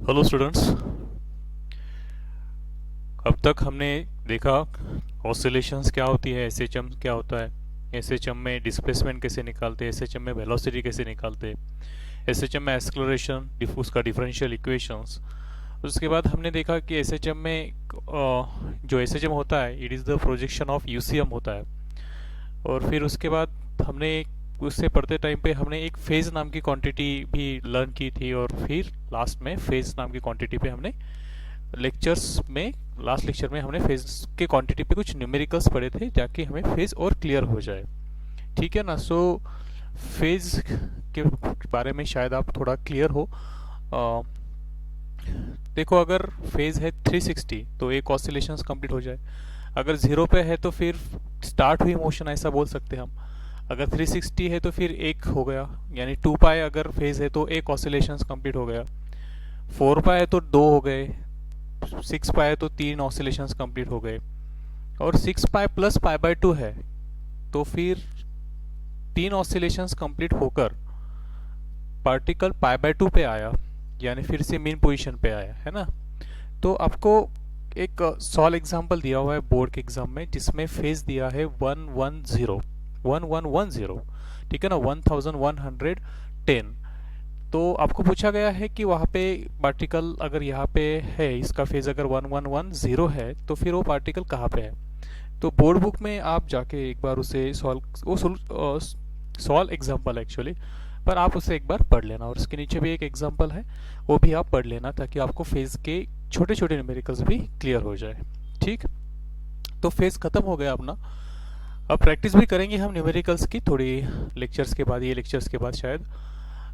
Hello students. अब तक हमने देखा ऑसिलेशंस क्या होती है, एसएचएम क्या होता है, एसएचएम में डिस्प्लेसमेंट कैसे निकालते हैं, एसएचएम में वेलोसिटी कैसे निकालते हैं, एसएचएम में एक्सेलरेशन, उसका डिफरेंशियल इक्वेशंस। उसके बाद हमने देखा कि एसएचएम में जो एसएचएम होता है it is the projection of UCM होता है। और फिर उसके बाद हमने उससे पढ़ते टाइम पे हमने एक फेज नाम की क्वांटिटी भी लर्न की थी, और फिर लास्ट में फेज नाम की क्वांटिटी पे हमने लेक्चर्स में लास्ट लेक्चर में हमने फेज के क्वांटिटी पे कुछ न्यूमेरिकल्स पढ़े थे ताकि हमें फेज और क्लियर हो जाए। ठीक है ना। सो फेज के बारे में शायद आप थोड़ा क्लियर हो। अ, देखो, अगर फेज है 360 तो एक ऑसिलेशंस कंप्लीट हो जाए। अगर 0 पे है तो फिर स्टार्ट हुई मोशन, ऐसा बोल सकते हैं हम। अगर 360 है तो फिर एक हो गया, यानी 2 पाए अगर फेज है तो एक ऑसिलेशंस कंप्लीट हो गया। 4 पाए तो 2 हो गए, 6 पाए तो 3 ऑसिलेशंस कंप्लीट हो गए, और 6 पाए प्लस पाई बाय 2 है तो फिर 3 ऑसिलेशंस कंप्लीट होकर पार्टिकल पाई बाय 2 पे आया, यानी फिर से मेन पोजीशन पे आया, है ना। तो आपको एक सॉल्व एग्जांपल दिया हुआ है बोर्ड के एग्जाम में, जिसमें फेज दिया है 1110, ठीक है ना, 1110। तो आपको पूछा गया है कि वहाँ पे पार्टिकल अगर यहाँ पे है, इसका फेज अगर 1110 है तो फिर वो पार्टिकल कहाँ पे है। तो बोर्ड बुक में आप जाके एक बार उसे सॉल्व एग्जाम्पल एक्चुअली, पर आप उसे एक बार पढ़ लेना, और उसके नीचे भी एक एग्जाम्पल है वो भी आप पढ़ लेना, ताकि आपको फेज के छोटे छोटे न्यूमेरिकल्स भी क्लियर हो जाए। ठीक, तो फेज खत्म हो गया अपना। अब प्रैक्टिस भी करेंगे हम न्यूमेरिकल्स की थोड़ी लेक्चर्स के बाद, ये लेक्चर्स के बाद शायद।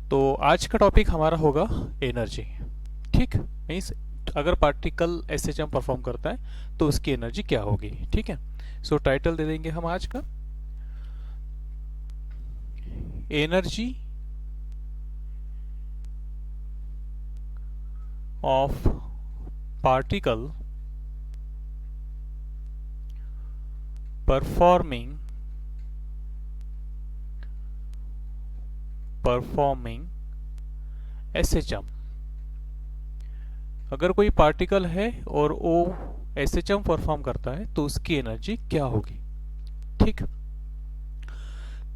तो आज का टॉपिक हमारा होगा एनर्जी। ठीक, मीन्स अगर पार्टिकल एसएचएम परफॉर्म करता है तो उसकी एनर्जी क्या होगी। ठीक है, सो टाइटल दे देंगे हम आज का, energy of particle performing SHM. अगर कोई पार्टिकल है और वो एसएचएम परफॉर्म करता है तो उसकी एनर्जी क्या होगी। ठीक,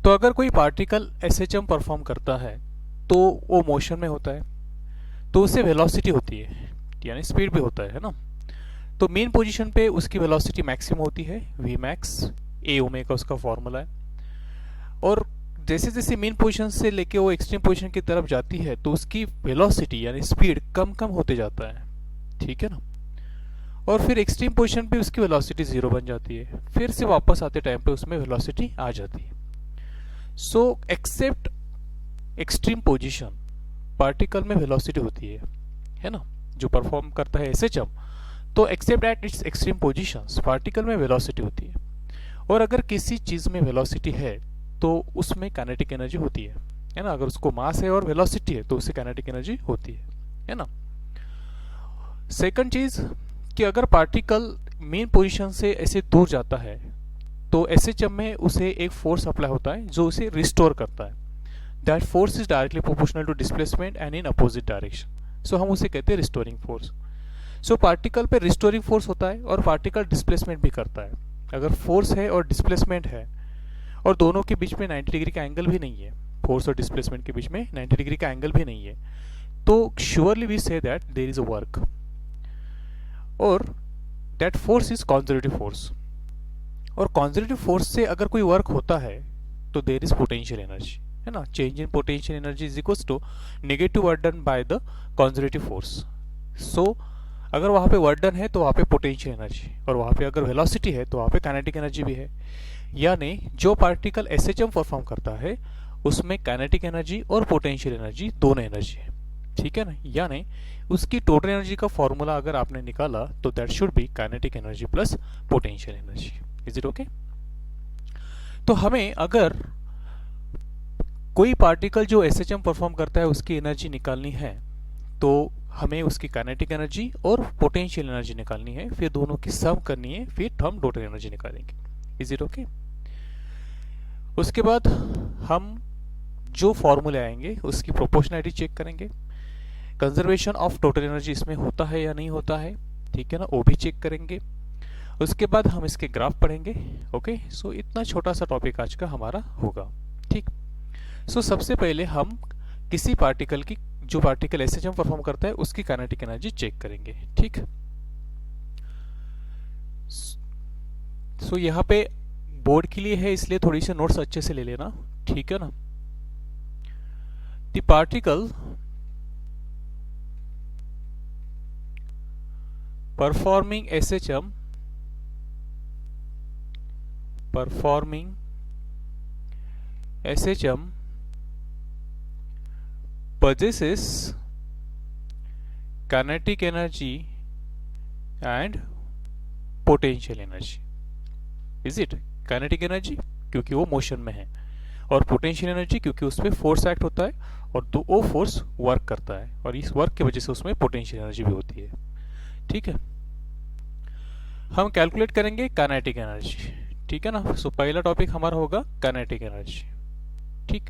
तो अगर कोई पार्टिकल एसएचएम परफॉर्म करता है तो वो मोशन में होता है, तो उससे वेलोसिटी होती है, यानी स्पीड भी होता है ना। तो मेन पोजीशन पे उसकी वेलोसिटी मैक्सिमम होती है, वी मैक्स, ए ओमेगा उसका फॉर्मूला है। और जैसे जैसे मेन पोजीशन से लेके वो एक्सट्रीम पोजीशन की तरफ जाती है तो उसकी वेलोसिटी यानी स्पीड कम कम होते जाता है। ठीक है ना। और फिर एक्सट्रीम पोजीशन पे उसकी वेलोसिटी 0 बन जाती है, फिर से वापस आते टाइम पे उसमें वेलोसिटी आ जाती है। So except extreme position particle में वेलोसिटी होती है ना, जो परफॉर्म करता है एसएचएम। तो accept at its extreme positions particle में वेलोसिटी होती है। और अगर किसी चीज में वेलोसिटी है तो उसमें काइनेटिक एनर्जी होती है ना। अगर उसको मास है और वेलोसिटी है तो उससे काइनेटिक एनर्जी होती है ना। सेकंड चीज कि अगर पार्टिकल मेन पोजीशन से ऐसे दूर जाता है तो एसएचएम में उसे एक फोर्स अप्लाई होता है जो उसे रिस्टोर करता है। That force is directly proportional to displacement and in opposite direction. So हम उसे कहते हैं रिस्टोरिंग फोर्स। सो पार्टिकल पे रिस्टोरिंग फोर्स होता है और पार्टिकल डिस्प्लेसमेंट भी करता है। अगर फोर्स है और डिस्प्लेसमेंट है और दोनों के बीच में 90 डिग्री का एंगल भी नहीं है, फोर्स और डिस्प्लेसमेंट के बीच में 90 डिग्री का एंगल भी नहीं है, तो surely we see that there is a work, और that force is conservative force. और कंजर्वेटिव फोर्स से अगर कोई वर्क होता है तो देयर इज पोटेंशियल एनर्जी, है ना। Change in potential energy is equals to negative work done by the conservative force. So अगर वहाँ पे वर्क डन है तो वहाँ पे पोटेंशियल एनर्जी, और वहाँ पे अगर वेलोसिटी है तो वहाँ पे काइनेटिक एनर्जी भी है। यानी जो पार्टिकल एसएचएम परफॉर्म करता है उसमें काइनेटिक एनर्जी और पोटेंशियल एनर्जी दोनों एनर्जी है। ठीक है ना। यानी उसकी टोटल एनर्जी का फॉर्मूला अगर आपने निकाला तो that should be kinetic energy plus potential energy. Is it okay. तो हमें अगर कोई पार्टिकल जो एसएचएम परफॉर्म करता है उसकी एनर्जी निकालनी है तो हमें उसकी काइनेटिक एनर्जी और पोटेंशियल एनर्जी निकालनी है, फिर दोनों की सम करनी है, फिर हम टोटल एनर्जी निकालेंगे। Is it okay. उसके बाद हम जो फॉर्मूले आएंगे उसकी प्रोपोर्शनैलिटी चेक करेंगे। कंजर्वेशन ऑफ टोटल एनर्जी इसमें होता है या नहीं होता है, ठीक है ना, वो भी चेक करेंगे। उसके बाद हम इसके ग्राफ पढ़ेंगे। ओके, सो इतना छोटा सा टॉपिक आज का हमारा होगा। ठीक, सो सबसे पहले हम किसी पार्टिकल की, जो पार्टिकल एसएचएम परफॉर्म करता है उसकी काइनेटिक एनर्जी चेक करेंगे। ठीक, सो यहाँ पे बोर्ड के लिए है इसलिए थोड़ी सी नोट्स अच्छे से ले लेना, ठीक है ना। The particle performing SHM possesses kinetic energy and potential energy. Is it? kinetic energy क्योंकि वो मोशन में है, और पोटेंशियल एनर्जी क्योंकि उस पर फोर्स एक्ट होता है और तो वो फोर्स वर्क करता है और इस वर्क की वजह से उसमें पोटेंशियल एनर्जी भी होती है। ठीक है, हम कैलकुलेट करेंगे काइनेटिक एनर्जी, ठीक है ना। सो पहला टॉपिक हमारा होगा काइनेटिक एनर्जी। ठीक,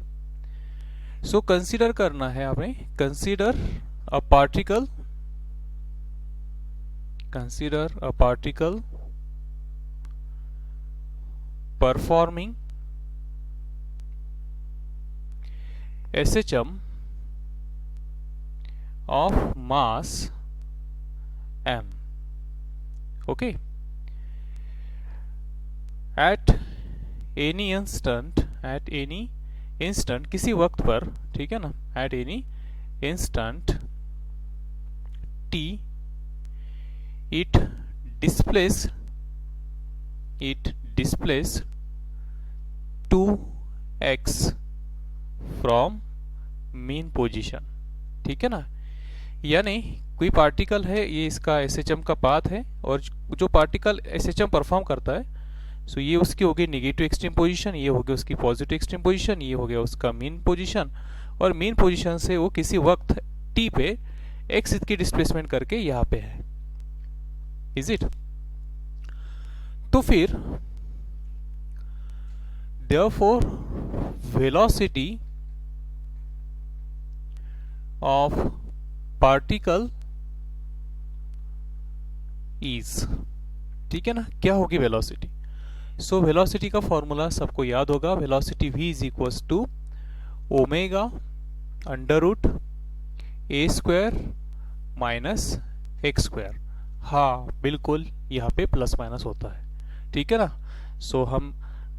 सो कंसीडर करना है हमें, consider a particle performing SHM of mass m, okay, at any instant किसी वक्त पर, ठीक है ना, at any instant t it displays 2x from mean position, ठीक है ना। यानी कोई पार्टिकल है, ये इसका एसएचएम का पाथ है, और जो पार्टिकल एसएचएम परफॉर्म करता है, सो ये उसकी होगी नेगेटिव एक्सट्रीम पोजीशन, ये हो गया उसकी पॉजिटिव एक्सट्रीम पोजीशन, ये हो गया उसका मीन पोजीशन, और मीन पोजीशन से वो किसी वक्त टी पे एक्स की डिस्प्लेसमेंट करके यहाँ पे है। Is it? तो फिर therefore velocity of particle is, ठीक है ना, क्या होगी वेलोसिटी? सो वेलोसिटी का फॉर्मूला सबको याद होगा, velocity v is equals to omega under root a square minus x square. हाँ बिल्कुल, यहाँ पे प्लस माइनस होता है, ठीक है ना। सो हम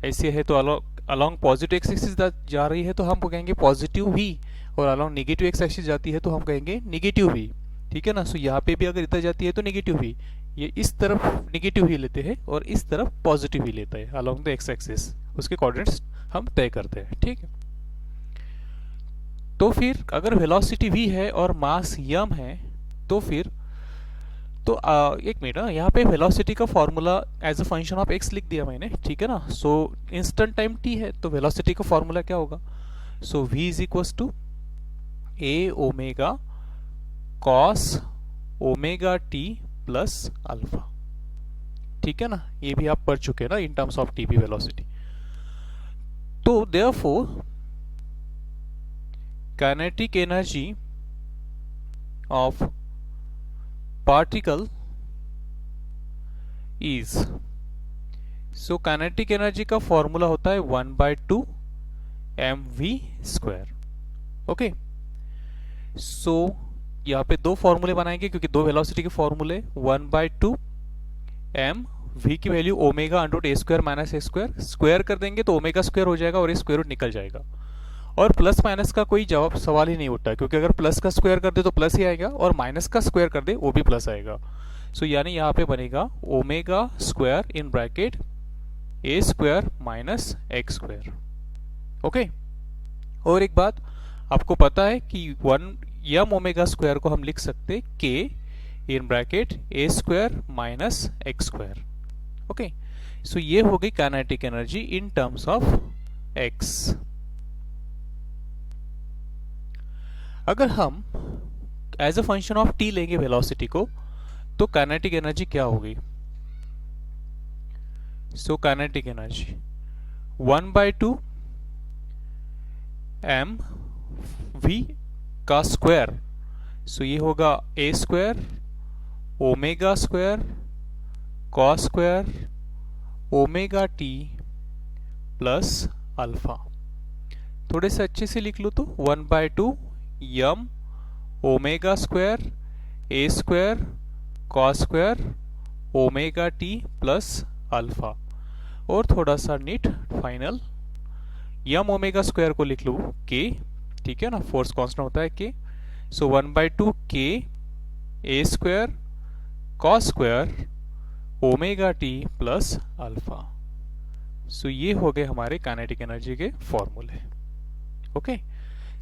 ऐसे है तो अलॉन्ग पॉजिटिव एक्स एक्सिस जा रही है तो हम कहेंगे पॉजिटिव v, और अलॉन्ग नेगेटिव एक्स एक्सिस जाती है तो हम कहेंगे नेगेटिव v, ठीक है ना। सो यहाँ पे भी अगर इधर जाती है तो नेगेटिव v, ये इस तरफ नेगेटिव ही लेते हैं और इस तरफ पॉजिटिव ही लेता है अलॉन्ग द एक्स एक्सिस, उसके कोऑर्डिनेट्स हम तय करते हैं, ठीक है। तो फिर अगर वेलोसिटी v है और मास m है तो फिर तो एक मिनट, यहाँ पे वेलोसिटी का formula as a function of x लिख दिया मैंने, ठीक है ना। सो इंस्टेंट टाइम t है तो वेलोसिटी का फॉर्मूला क्या होगा? So v is equals to a omega cos omega t plus alpha, ठीक है ना। ये भी आप पढ़ चुके हैं ना in terms of TP velocity. तो therefore kinetic energy of particle is, so kinetic energy का फॉर्मूला होता है 1/2 mv स्क्वायर। ओके, सो यहाँ पे दो फॉर्मूले बनाएंगे क्योंकि दो वेलोसिटी के फॉर्मूले, 1/2 m v की value omega under root a square minus A square, square कर देंगे तो ओमेगा स्क्वायर हो जाएगा और ए स्क्वायर रूट निकल जाएगा, और प्लस माइनस का कोई जवाब सवाल ही नहीं उठता क्योंकि अगर प्लस का स्क्वायर कर दे तो प्लस ही आएगा और माइनस का स्क्वायर कर दे वो भी प्लस आएगा। सो यानी यहाँ पे बनेगा omega square in bracket a square minus x square. Okay, और एक बात आपको पता है कि 1 m ओमेगा स्क्वायर को हम लिख सकते k in bracket a square minus x square. Okay, so ये हो गई kinetic energy in terms of x। अगर हम as a function of t लेंगे वेलोसिटी को तो काइनेटिक एनर्जी क्या होगी? So kinetic energy 1/2 m v का स्क्वायर, सो ये होगा a square omega square cos square omega t plus alpha. थोड़े से अच्छे से लिख लो तो 1/2 यम ओमेगा स्क्वायर ए square cos square omega t plus alpha. और थोड़ा सा नीट फाइनल यम ओमेगा स्क्वायर को लिख लो के, ठीक है ना, फोर्स कांस्टेंट होता है के। So 1/2 k a square cos square omega t plus alpha. So ये हो गए हमारे काइनेटिक एनर्जी के फॉर्मूले। ओके,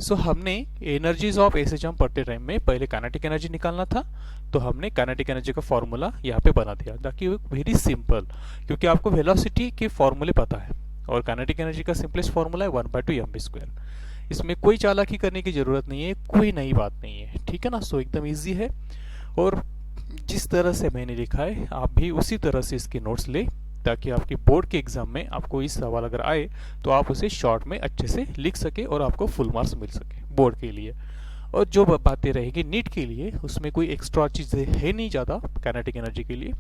सो हमने एनर्जीज ऑफ एसएचएम पढ़ते टाइम में पहले काइनेटिक एनर्जी निकालना था, तो हमने काइनेटिक एनर्जी का फॉर्मूला यहाँ पे बना दिया ताकि वेरी सिंपल, क्योंकि आपको वेलोसिटी के फॉर्मूले पता है और काइनेटिक एनर्जी का सिंपलेस्ट फॉर्मूला है 1/2 mv स्क्वायर। इसमें कोई चालाकी करने की जरूरत नहीं है, कोई नई बात नहीं है, ठीक है ना। सो एकदम ईजी है और जिस तरह से मैंने लिखा है आप भी उसी तरह से इसके नोट्स ले, ताकि आपकी बोर्ड के एग्जाम में आपको इस सवाल अगर आए तो आप उसे शॉर्ट में अच्छे से लिख सके और आपको फुल मार्क्स मिल सके बोर्ड के लिए। और जो बातें रहेगी नीट के लिए उसमें कोई एक्स्ट्रा चीज़ें है नहीं ज़्यादा काइनेटिक एनर्जी के लिए,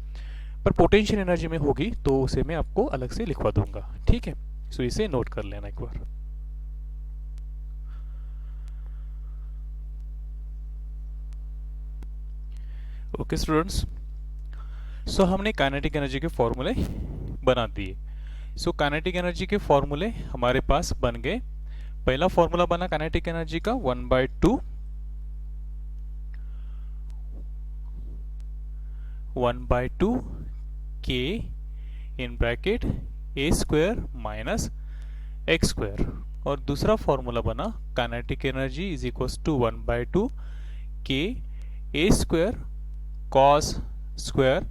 पर पोटेंशियल एनर्जी में होगी तो उसे मैं आपको अलग से लिखवा दूंगा, ठीक है। सो इसे नोट कर लेना एक बार। ओके स्टूडेंट्स, सो हमने काइनेटिक एनर्जी के फॉर्मूले बना दिए। सो काइनेटिक एनर्जी के फॉर्मूले हमारे पास बन गए। पहला फॉर्मूला बना काइनेटिक एनर्जी का 1/2 k in bracket a square minus x square. और दूसरा फॉर्मूला बना kinetic energy is equals to 1/2 k a square cos square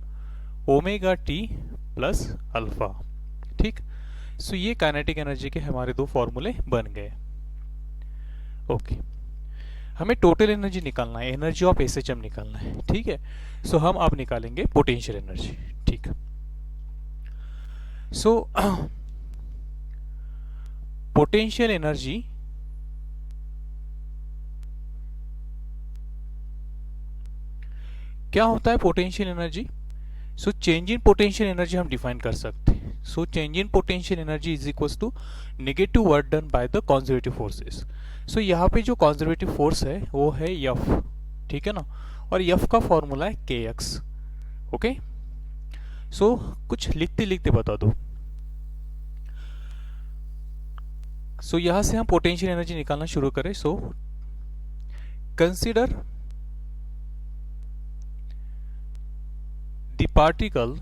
omega t plus alpha, ठीक। सो ये काइनेटिक एनर्जी के हमारे दो फॉर्मूले बन गए। ओके, हमें टोटल एनर्जी निकालना है, एनर्जी ऑफ एसएचएम निकालना है, ठीक है। सो हम अब निकालेंगे पोटेंशियल एनर्जी, ठीक। सो पोटेंशियल एनर्जी क्या होता है? Potential energy, so change in potential energy हम डिफाइन कर सकते हैं। So change in potential energy is equals to negative work done by the conservative forces. So यहाँ पे जो कंजर्वेटिव फोर्स है वो है एफ, ठीक है ना, और एफ का फॉर्मूला है के एक्स। ओके, सो कुछ लिखते लिखते बता दो। सो यहां से हम पोटेंशियल एनर्जी निकालना शुरू करें। So consider the particle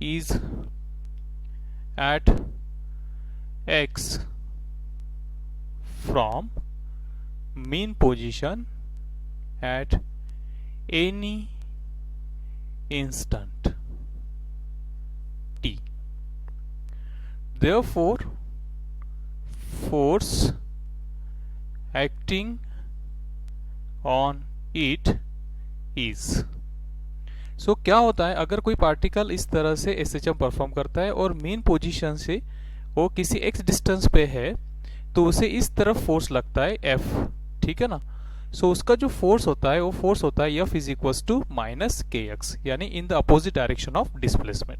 is at x from mean position at any instant t. Therefore, force acting on it is। सो क्या होता है, अगर कोई पार्टिकल इस तरह से एसएचएम परफॉर्म करता है और मेन पोजीशन से वो किसी एक्स डिस्टेंस पे है तो उसे इस तरफ फोर्स लगता है एफ, ठीक है ना। सो उसका जो फोर्स होता है वो फोर्स होता है f is equals to minus k x, यानी in the opposite direction of displacement,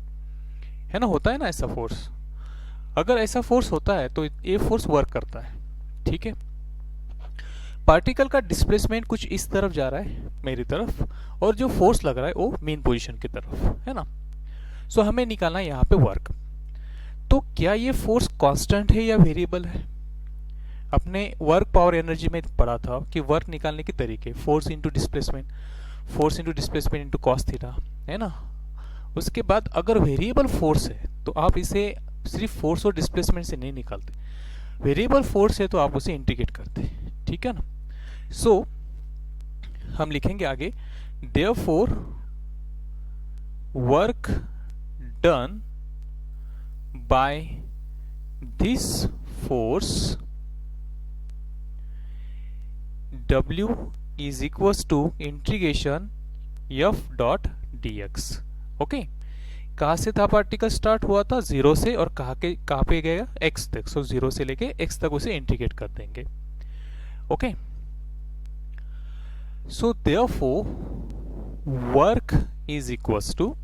है ना। होता है ना ऐसा फोर्स, अगर ऐसा फोर्स होता है तो ये फोर्स वर्क करता है, ठीक है। पार्टिकल का डिस्प्लेसमेंट कुछ इस तरफ जा रहा है मेरी तरफ, और जो फोर्स लग रहा है वो मेन पोजीशन की तरफ, है ना। सो हमें निकालना है यहाँ पे वर्क। तो क्या ये फोर्स कांस्टेंट है या वेरिएबल है? अपने वर्क पावर एनर्जी में पढ़ा था कि वर्क निकालने के तरीके, force into displacement into cos theta, है ना। उसके बाद अगर वेरिएबल फोर्स है तो आप इसे सिर्फ फोर्स और डिस्प्लेसमेंट से नहीं निकालते, वेरिएबल फोर्स है तो आप उसे इंटीग्रेट करते, ठीक है ना। सो हम लिखेंगे आगे, therefore work done by this force W is equals to integration f dot dx। Okay, कहाँ से था पार्टिकल स्टार्ट हुआ था, जीरो से, और कहाँ पे गएगा, एक्स तक। सो जीरो से लेके एक्स तक उसे इंटीग्रेट कर देंगे। Okay, so therefore work is equals to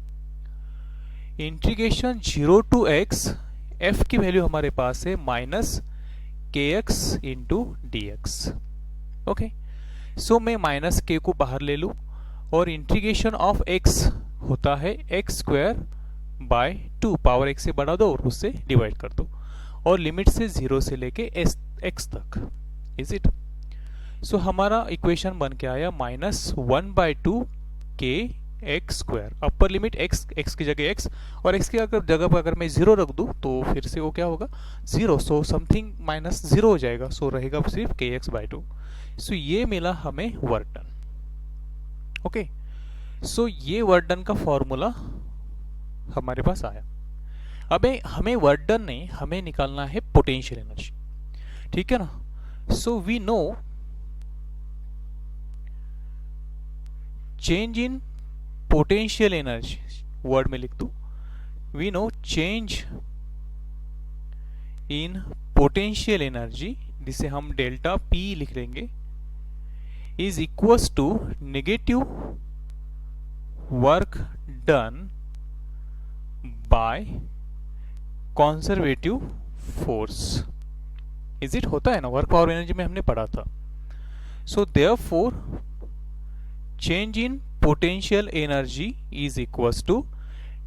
integration 0 to x, f की वैल्यू हमारे पास है minus k x into d x. Okay, so मैं माइनस के को बाहर ले लूँ और इंटीग्रेशन ऑफ एक्स होता है x square by 2, power x से बढ़ा दो और उससे डिवाइड कर दो, और लिमिट से 0 से लेके एक्स तक। Is it? सो हमारा इक्वेशन बन के आया minus 1/2 k x square, upper limit x की जगह एक्स, और एक्स की जगह पर अगर मैं 0 रख दूं तो फिर से वो क्या होगा, 0, सो समथिंग माइनस 0 हो जाएगा, सो रहेगा सिर्फ के एक्स बाई 2। सो ये मिला हमें वर्क डन। ओके, सो ये वर्क डन का फॉर्मूला हमारे पास आया। अब हमें वर्क डन नहीं, हमें निकालना है पोटेंशियल एनर्जी, ठीक है ना। So we know change in potential energy, word में लिख दो, we know change in potential energy, जिसे हम डेल्टा पी लिख लेंगे, is equals to negative work done by conservative force. Is it? होता है ना, वर्क पावर एनर्जी में हमने पढ़ा था। So therefore change in potential energy is equals to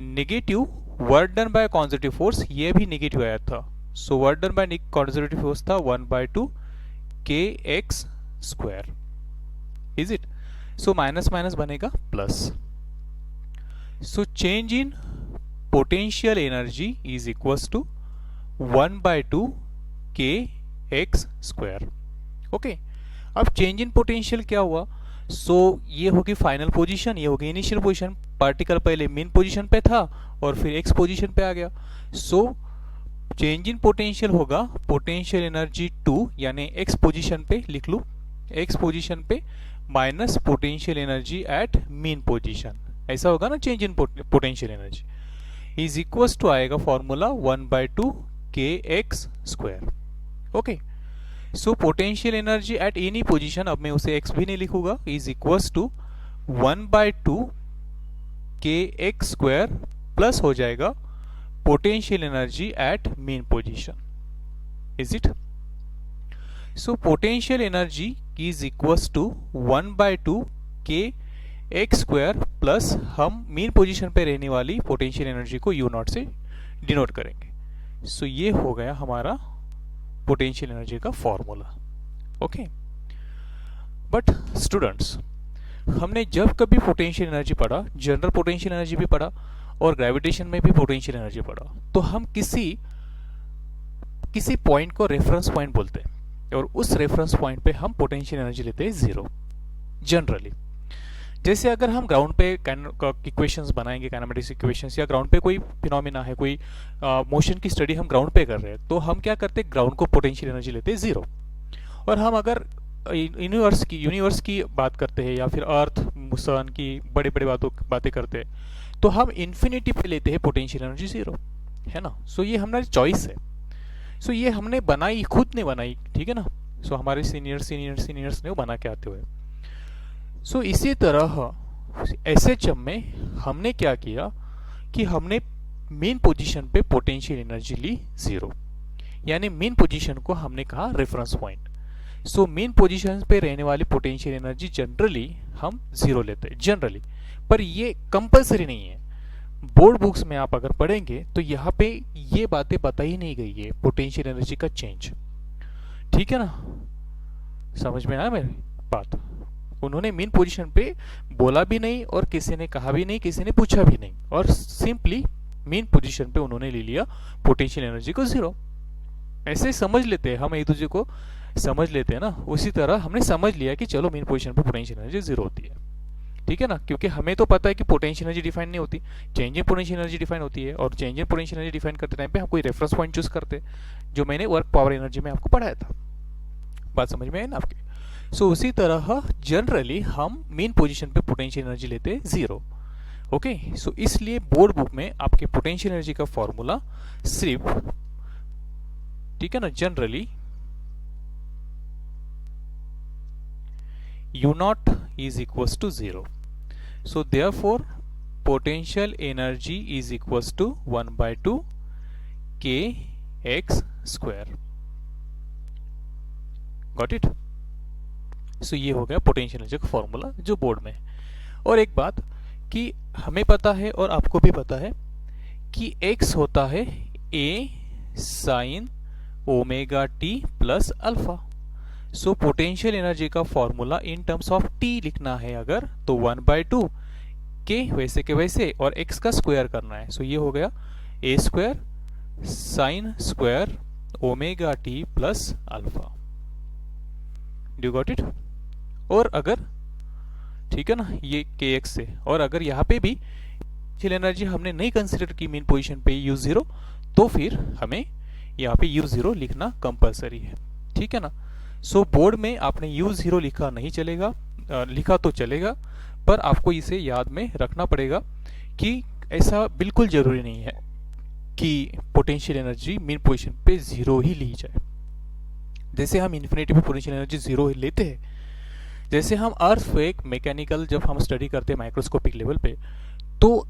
negative work done by conservative force, ये भी नेगेटिव आया था। So work done by conservative force था 1/2 k x square. Is it? So minus minus बनेगा plus. So change in potential energy is equals to 1/2 k x square. Okay, अब change in potential क्या हुआ, so ये होगी final position, ये होगी initial position. Particle पहले मीन पोजीशन पे था और फिर एक्स पोजीशन पे आ गया। सो चेंज इन पोटेंशियल होगा पोटेंशियल एनर्जी 2, यानी एक्स पोजीशन पे लिख लूँ, एक्स पोजीशन पे minus potential energy at mean position, ऐसा होगा ना change in potential energy, is equals to आएगा formula 1/2 k x square. Okay, so potential energy at any position, अब मैं उसे एक्स भी नहीं लिखूंगा, is equals to 1/2 k x square plus हो जाएगा potential energy at mean position. Is it? So potential energy is equals to 1/2 k x square plus हम mean position पे रहने वाली पोटेंशियल एनर्जी को यू नॉट से डिनोट करेंगे। So ये हो गया हमारा पोटेंशियल एनर्जी का फॉर्मूला। ओके, बट स्टूडेंट्स, हमने जब कभी पोटेंशियल एनर्जी पढ़ा, जनरल पोटेंशियल एनर्जी भी पढ़ा और ग्रेविटेशन में भी पोटेंशियल एनर्जी पढ़ा, तो हम किसी पॉइंट को रेफरेंस पॉइंट बोलते हैं, और उस रेफरेंस पॉइंट पे हम पोटेंशियल एनर्जी लेते हैं 0 जनरली। जैसे अगर हम ग्राउंड पे इक्वेशंस बनाएंगे, काइनेमेटिक्स इक्वेशंस, या ग्राउंड पे कोई फिनोमिना है, कोई मोशन की स्टडी हम ग्राउंड पे कर रहे हैं, तो हम क्या करते हैं, ग्राउंड को पोटेंशियल एनर्जी लेते हैं 0। और हम अगर यूनिवर्स की बात करते हैं या फिर अर्थ सन की बड़े बड़े बातें करते हैं, तो हम इन्फिनिटी पे लेते हैं पोटेंशियल एनर्जी 0, है ना। सो ये हमारी चॉइस है। सो ये हमने बनाई, खुद ने बनाई, ठीक है ना। सो हमारे सीनियर्स ने वो बना के आते हुए। सो इसी तरह एसएचएम में हमने क्या किया कि हमने मेन पोजीशन पे पोटेंशियल एनर्जी ली 0, यानी मेन पोजीशन को हमने कहा reference point. So main position पे रहने वाली पोटेंशियल एनर्जी जनरली हम 0 लेते हैं जनरली, पर ये कंपलसरी नहीं है। बोर्ड बुक्स में आप अगर पढ़ेंगे तो यहाँ पे ये बातें बताई नहीं गई है पोटेंशियल एनर्जी का चेंज, ठीक है ना। समझ में आया मेरी बात? उन्होंने मेन पोजीशन पे बोला भी नहीं और किसी ने कहा भी नहीं, किसी ने पूछा भी नहीं, और सिंपली मेन पोजीशन पे उन्होंने ले लिया पोटेंशियल एनर्जी को 0। ऐसे समझ लेते हैं हम, एक दूसरे को समझ लेते हैं ना, उसी तरह हमने समझ लिया कि चलो मेन पोजीशन पे पोटेंशियल एनर्जी 0 होती है, ठीक है ना। क्योंकि हमें तो पता है कि पोटेंशियल एनर्जी डिफाइन नहीं होती, change in potential energy define होती है, और change in potential energy define करते टाइम पे हम कोई रेफरेंस पॉइंट चूज करते हैं, जो मैंने वर्क पावर एनर्जी में आपको पढ़ाया था। बात समझ में आई ना आपके? सो उसी तरह जनरली हम मेन पोजीशन पे पोटेंशियल एनर्जी लेते हैं 0। ओके, सो इसलिए बोर्ड बुक में आपके पोटेंशियल एनर्जी का फॉर्मूला सिर्फ, ठीक है ना, generally U naught is equals to 0. So therefore potential energy is equals to 1 by 2 kx square. Got it? So ये हो गया पोटेंशियल एनर्जी का फॉर्मूला जो बोर्ड में है। और एक बात कि हमें पता है और आपको भी पता है कि x होता है a sin omega t plus alpha. So potential energy का formula in terms of t लिखना है अगर, तो 1 बाय 2 के वैसे के वैसे और x का स्क्वायर करना है। सो ये हो गया a square sine square omega t plus alpha. Do got it? और अगर, ठीक है ना, ये kx से, और अगर यहाँ पे भी पोटेंशियल एनर्जी हमने नहीं कंसिडर की मीन पोजीशन पे u0, तो फिर हमें यहाँ पे u0 लिखना कंपलसरी है, ठीक है ना। सो बोर्ड में आपने u0 लिखा नहीं चलेगा, लिखा तो चलेगा, पर आपको इसे याद में रखना पड़ेगा कि ऐसा बिल्कुल जरूरी नहीं है कि पोटेंशियल एनर्जी मीन पोजीशन पे 0 ही ली जाए। जैसे हम इन्फिनिटी पे पोटेंशियल एनर्जी 0 ही लेते हैं, जैसे हम अर्थ पे मैकेनिकल जब हम स्टडी करते हैं माइक्रोस्कोपिक लेवल पे, तो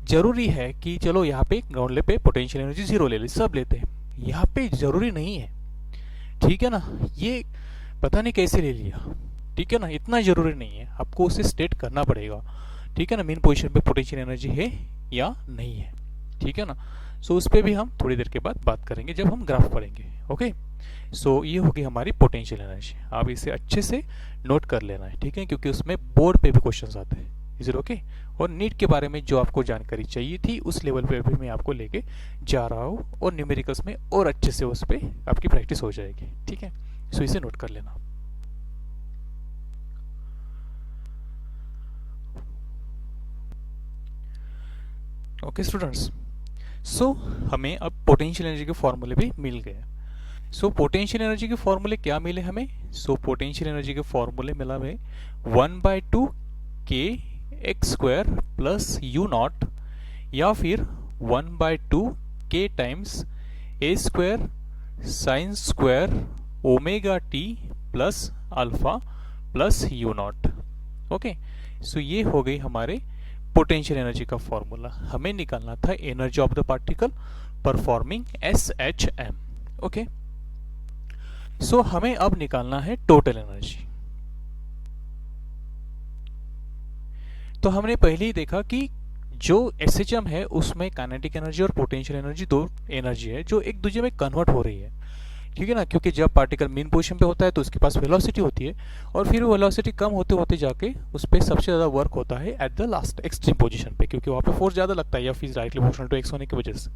जरूरी है कि चलो यहाँ पे ग्राउंड लेवल पे पोटेंशियल एनर्जी 0 ले ली, सब लेते हैं। यहाँ पे जरूरी नहीं है, ठीक है ना, ये पता नहीं कैसे ले लिया, ठीक है ना, इतना जरूरी नहीं है, आपको उसे स्टेट करना पड़ेगा, ठीक है ना, मीन पोजीशन पे पोटेंशियल एनर्जी है या नहीं है, ठीक है ना। सो उस पर भी हम थोड़ी देर के बाद बात करेंगे जब हम ग्राफ पढ़ेंगे। ओके, सो ये होगी हमारी पोटेंशियल एनर्जी। आप इसे अच्छे से नोट कर लेना है, ठीक है, क्योंकि उसमें बोर्ड पे भी क्वेश्चन आते हैं। Is it okay? और नीट के बारे में जो आपको जानकारी चाहिए थी उस लेवल पे भी मैं आपको लेके जा रहा हूँ, और न्यूमेरिकल्स में और अच्छे से उस पर आपकी प्रैक्टिस हो जाएगी, ठीक है। सो इसे नोट कर लेना। ओके स्टूडेंट्स, सो हमें अब पोटेंशियल एनर्जी के फॉर्मूले भी मिल गए। सो पोटेंशियल एनर्जी के फॉर्मूले क्या मिले हमें? सो पोटेंशियल एनर्जी के फॉर्मूले मिला हमें 1 by 2 k x square plus u nought, या फिर 1 by 2 k times a square sine square omega t plus alpha plus u nought. Okay, so ये हो गई हमारे पोटेंशियल एनर्जी का फॉर्मूला। हमें निकालना था energy of the particle performing SHM। Okay, so हमें अब निकालना है टोटल एनर्जी। तो हमने पहले ही देखा कि जो SHM है उसमें काइनेटिक एनर्जी और पोटेंशियल एनर्जी दो एनर्जी है जो एक दूसरे में कन्वर्ट हो रही है, ठीक है ना, क्योंकि जब पार्टिकल मीन पोजीशन पे होता है तो उसके पास वेलोसिटी होती है, और फिर वो वेलोसिटी कम होते होते जाके उस पर सबसे ज़्यादा वर्क होता है at the last extreme position पे, क्योंकि वहाँ पे फोर्स ज़्यादा लगता है या फिर डायरेक्टली प्रोपोर्शनल टू एक्स होने की वजह से।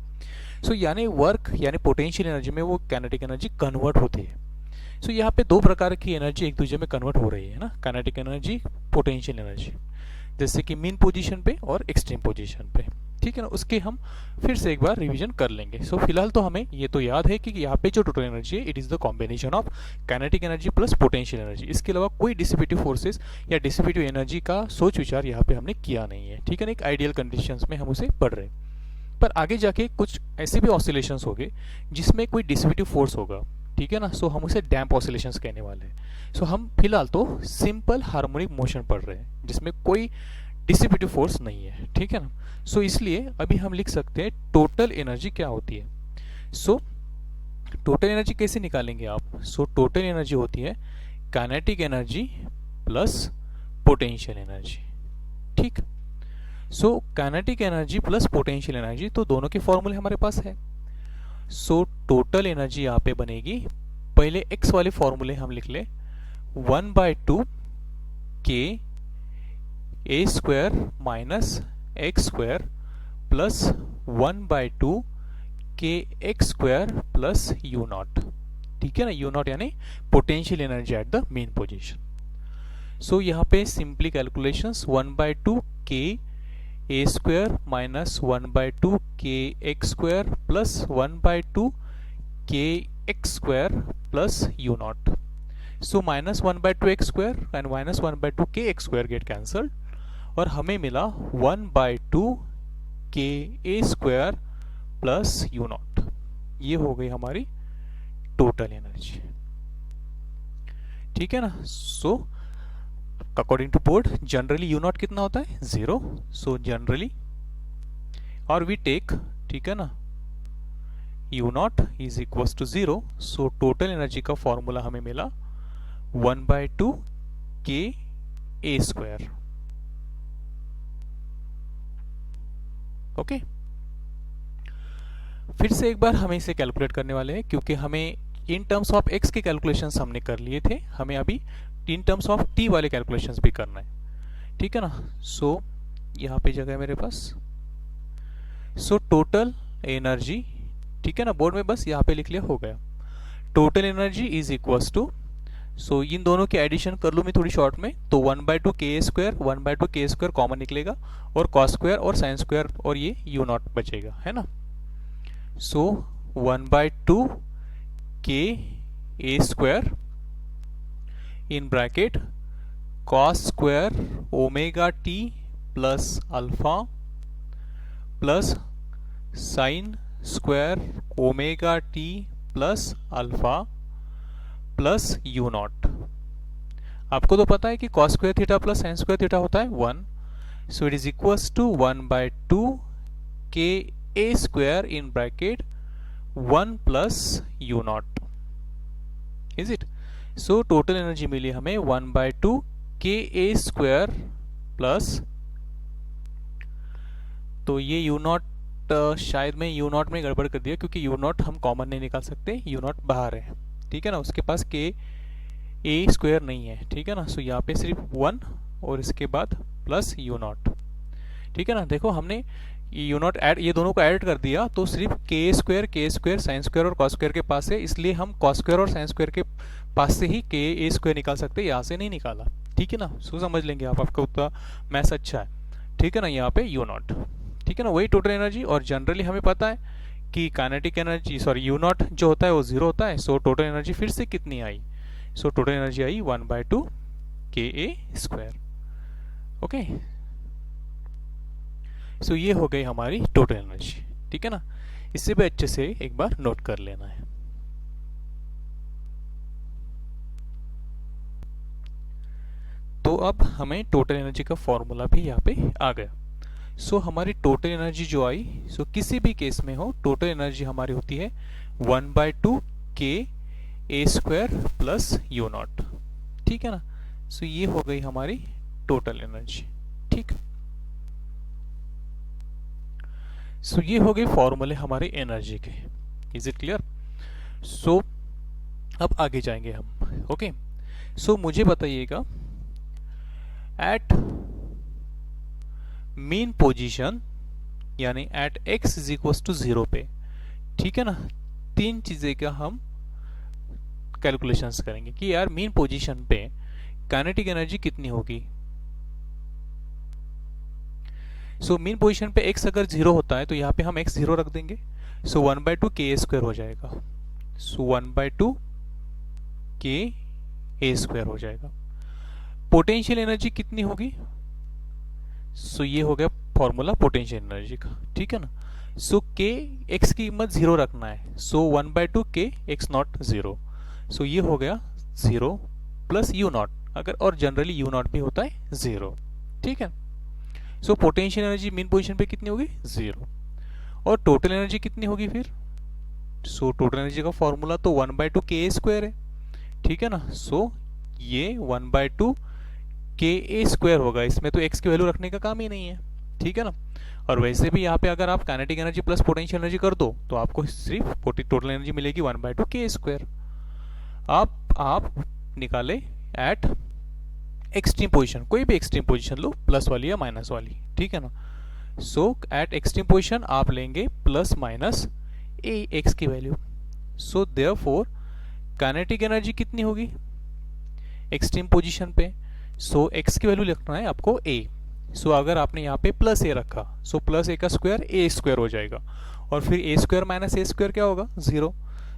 सो यानी वर्क यानी पोटेंशियल एनर्जी में वो काइनेटिक एनर्जी कन्वर्ट होती है। सो यहाँ पे दो प्रकार की एनर्जी एक दूसरे में कन्वर्ट हो रही है ना, काइनेटिक एनर्जी, पोटेंशियल एनर्जी, जैसे कि मीन पोजीशन पे और एक्सट्रीम पोजीशन पे, ठीक है ना। उसके हम फिर से एक बार रिवीजन कर लेंगे। सो फिलहाल तो हमें ये तो याद है कि यहाँ पे जो टोटल एनर्जी है it is the combination of kinetic energy plus potential energy. इसके अलावा कोई डिसिपेटिव फोर्सेस या डिसिपेटिव एनर्जी का सोच विचार यहाँ पे हमने किया नहीं है, ठीक है ना। एक आइडियल कंडीशंस में हम उसे पढ़ रहे हैं, पर आगे जाके कुछ ऐसे भी ऑसिलेशंस हो गए जिसमें कोई डिसिपेटिव फोर्स होगा, ठीक है ना। सो हम उसे डैम्प ऑसिलेशंस कहने वाले हैं। सो हम फिलहाल तो सिंपल हार्मोनिक मोशन पढ़ रहे हैं जिसमें कोई डिसिपेटिव फोर्स नहीं है, ठीक है ना। सो इसलिए अभी हम लिख सकते हैं टोटल एनर्जी क्या होती है। सो टोटल एनर्जी कैसे निकालेंगे आप? सो टोटल एनर्जी होती है kinetic energy plus potential energy, ठीक। So kinetic energy plus potential energy, तो दोनों के फॉर्मूले हमारे पास है। सो टोटल एनर्जी यहाँ पे बनेगी, पहले एक्स वाले फॉर्मूले हम लिख ले, 1 by 2 k a square minus x square plus 1 by 2 k x square plus u nought, ठीक है ना। यू नॉट यानी potential energy at the mean position. So यहाँ पे simply calculations 1 by 2 k a square minus 1 by 2 k x square plus 1 by 2 k x square plus u not. So minus 1 by 2 x square and minus 1 by 2 k x square get cancelled, और हमें मिला 1/2 k a square plus u naught. ये हो गई हमारी total energy, ठीक है ना। So according to board generally u naught कितना होता है 0, सो जनरली और वी टेक, ठीक है ना, u naught is equals to 0, so total energy का फॉर्मूला हमें मिला 1/2 के ए स्क्वायर। ओके, फिर से एक बार हमें इसे कैलकुलेट करने वाले हैं, क्योंकि हमें इन टर्म्स ऑफ एक्स के कैलकुलेशंस हमने कर लिए थे, हमें अभी इन टर्म्स ऑफ टी वाले कैलकुलेशंस भी करना है, ठीक है ना। सो यहाँ पे जगह है मेरे पास। सो टोटल एनर्जी, ठीक है ना, बोर्ड में बस यहाँ पे लिख लिया, हो गया। Total energy is equals to, so इन दोनों की एडिशन कर लूँ मैं थोड़ी शॉर्ट में, तो 1/2 के स्क्वायर 1/2 के स्क्वायर कॉमन निकलेगा, और कॉस स्क्वायर और साइन स्क्वायर और ये यू नॉट बचेगा, है ना। So 1/2 k a square in bracket cos square omega t plus alpha plus sine square omega t plus alpha plus u naught. आपको तो पता है कि cos square theta plus sine square theta होता है 1, so it is equals to 1/2 k a square in bracket 1 plus u naught, is it. So total energy मिली हमें 1/2 k a square plus, तो ये यू नॉट शायद मैं you not में गड़बड़ कर दिया, क्योंकि यू नॉट हम कॉमन नहीं निकाल सकते, यू नॉट बाहर है, ठीक है ना, उसके पास के ए स्क्वायर नहीं है, ठीक है ना। सो यहाँ पे सिर्फ 1 और इसके बाद प्लस यू नॉट, ठीक है ना। देखो हमने यू नॉट ऐड, ये दोनों को ऐड कर दिया, तो सिर्फ के स्क्वायर साइन स्क्वायर और कॉस स्क्वायर के पास है, इसलिए हम कॉस स्क्वायर और साइन स्क्वायर के पास से ही के ए स्क्वायर निकाल सकते हैं, यहाँ से नहीं निकाला, ठीक है ना। सो समझ लेंगे आप, आपका उतना मैथ्स अच्छा है, ठीक है ना। यहाँ पे यू नॉट, ठीक है ना, वही टोटल एनर्जी। और जनरली हमें पता है कि kinetic energy, sorry you not जो होता है वो 0 होता है, सो टोटल एनर्जी फिर से कितनी आई, सो total energy I 1/2 k a square. Okay, so ये हो गई हमारी टोटल एनर्जी, ठीक है ना। इससे भी अच्छे से एक बार नोट कर लेना है। तो अब हमें टोटल एनर्जी का फॉर्मूला भी यहाँ पे आ गया। सो हमारी टोटल एनर्जी जो आई, सो किसी भी केस में हो, टोटल एनर्जी हमारी होती है 1/2 k a square plus u nought, ठीक है ना। सो ये हो गई हमारी टोटल एनर्जी, ठीक। सो ये हो गए फॉर्मूले हमारे एनर्जी के, इज इट क्लियर। सो अब आगे जाएंगे हम। ओके, सो मुझे बताइएगा एट मीन पोजीशन यानी at x is equals to 0 पे, ठीक है ना, तीन चीजें का हम कैलकुलेशंस करेंगे कि यार मीन पोजीशन पे काइनेटिक एनर्जी कितनी होगी। सो मीन पोजीशन पे x अगर 0 होता है तो यहाँ पे हम x 0 रख देंगे, सो 1/2 के ए स्क्वायर हो जाएगा, सो 1/2 के ए स्क्वायर हो जाएगा। पोटेंशियल एनर्जी कितनी होगी, सो ये हो गया फॉर्मूला पोटेंशियल एनर्जी का, ठीक है ना। सो के एक्स की कीमत 0 रखना है, सो 1/2 के एक्स नॉट 0, सो ये हो गया 0 प्लस यू नॉट, अगर और जनरली यू नॉट भी होता है 0, ठीक है। सो पोटेंशियल एनर्जी मीन पोजीशन पे कितनी होगी 0, और टोटल एनर्जी कितनी होगी फिर, सो टोटल एनर्जी का फॉर्मूला तो 1/2 के ए स्क्वायर है, ठीक है ना। सो ये 1/2 के ए स्क्वायर होगा, इसमें तो x की वैल्यू रखने का काम ही नहीं है, ठीक है ना। और वैसे भी यहाँ पे अगर आप kinetic energy plus potential energy कर दो तो आपको सिर्फ टोटल एनर्जी मिलेगी 1/2 के स्क्वायर। आप निकाले एट एक्सट्रीम पोजीशन, कोई भी एक्सट्रीम पोजीशन लो, प्लस वाली या माइनस वाली, ठीक है ना। सो एट एक्सट्रीम पोजीशन आप लेंगे प्लस माइनस ए एक्स की value, so therefore kinetic energy कितनी होगी एक्सट्रीम पोजीशन पे, सो एक्स की वैल्यू लिखना है आपको ए, सो अगर आपने यहाँ पे प्लस ए रखा, सो प्लस ए का स्क्वायर ए स्क्वायर हो जाएगा, और फिर ए स्क्वायर माइनस ए स्क्वायर क्या होगा 0,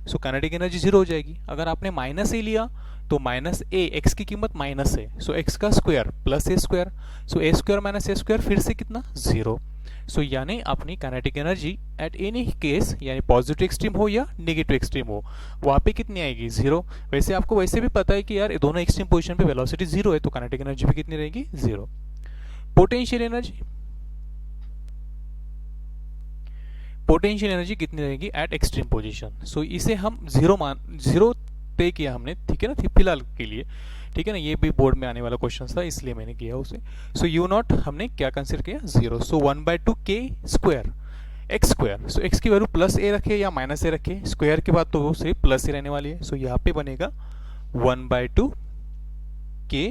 सो काइनेटिक एनर्जी 0 हो जाएगी। अगर आपने माइनस ए लिया तो माइनस ए, एक्स की कीमत माइनस है, सो एक्स का स्क्वायर प्लस ए स्क्वायर, सो ए स्क्वायर माइनस ए स्क्वायर फिर से कितना, जीरो। सो यानी अपनी kinetic energy at any case, यानी पॉजिटिव एक्सट्रीम हो या नेगेटिव एक्सट्रीम हो, वहाँ पे कितनी आएगी, जीरो। वैसे आपको वैसे भी पता है कि यार दोनों एक्सट्रीम पोजीशन पे वेलोसिटी जीरो है, तो काइनेटिक एनर्जी भी कितनी रहेगी, zero. Potential energy, potential energy कितनी रहेगी एट एक्सट्रीम पोजीशन। सो इसे हम जीरो तय किया हमने, ठीक है ना, फिलहाल के लिए, ठीक है ना, ये भी बोर्ड में आने वाला क्वेश्चन था इसलिए मैंने किया उसे। सो यू नॉट हमने क्या कंसिडर किया, जीरो। सो 1/2 के स्क्वायर एक्स स्क्वायर, सो एक्स की वैल्यू प्लस ए रखे या माइनस ए रखे, स्क्वायर के बाद तो वो सिर्फ प्लस ए रहने वाली है। सो यहाँ पे बनेगा 1/2 k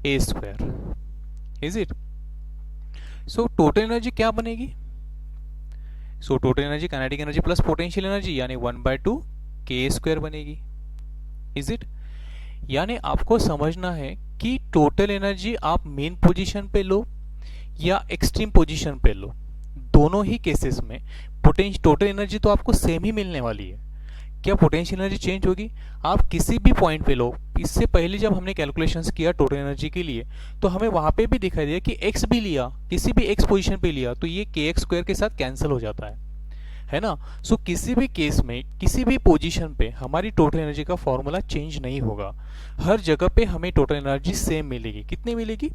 a square, is it. So total energy क्या बनेगी, so total energy kinetic energy plus potential energy यानी 1/2 के स्क्वायर बनेगी, इज इट। यानी आपको समझना है कि टोटल एनर्जी आप मेन पोजीशन पे लो या एक्सट्रीम पोजीशन पे लो, दोनों ही केसेस में टोटल एनर्जी तो आपको सेम ही मिलने वाली है। क्या पोटेंशियल एनर्जी चेंज होगी, आप किसी भी पॉइंट पे लो। इससे पहले जब हमने कैलकुलेशंस किया टोटल एनर्जी के लिए, तो हमें वहां पे भी दिखाई दिया कि एक्स भी लिया, किसी भी एक्स पोजीशन पे लिया तो ये के एक्स स्क्वायर के साथ कैंसिल हो जाता है ना। सो किसी भी केस में किसी भी पोजीशन पे हमारी टोटल एनर्जी का फॉर्मूला चेंज नहीं होगा, हर जगह पे हमें टोटल एनर्जी सेम मिलेगी। कितनी मिलेगी,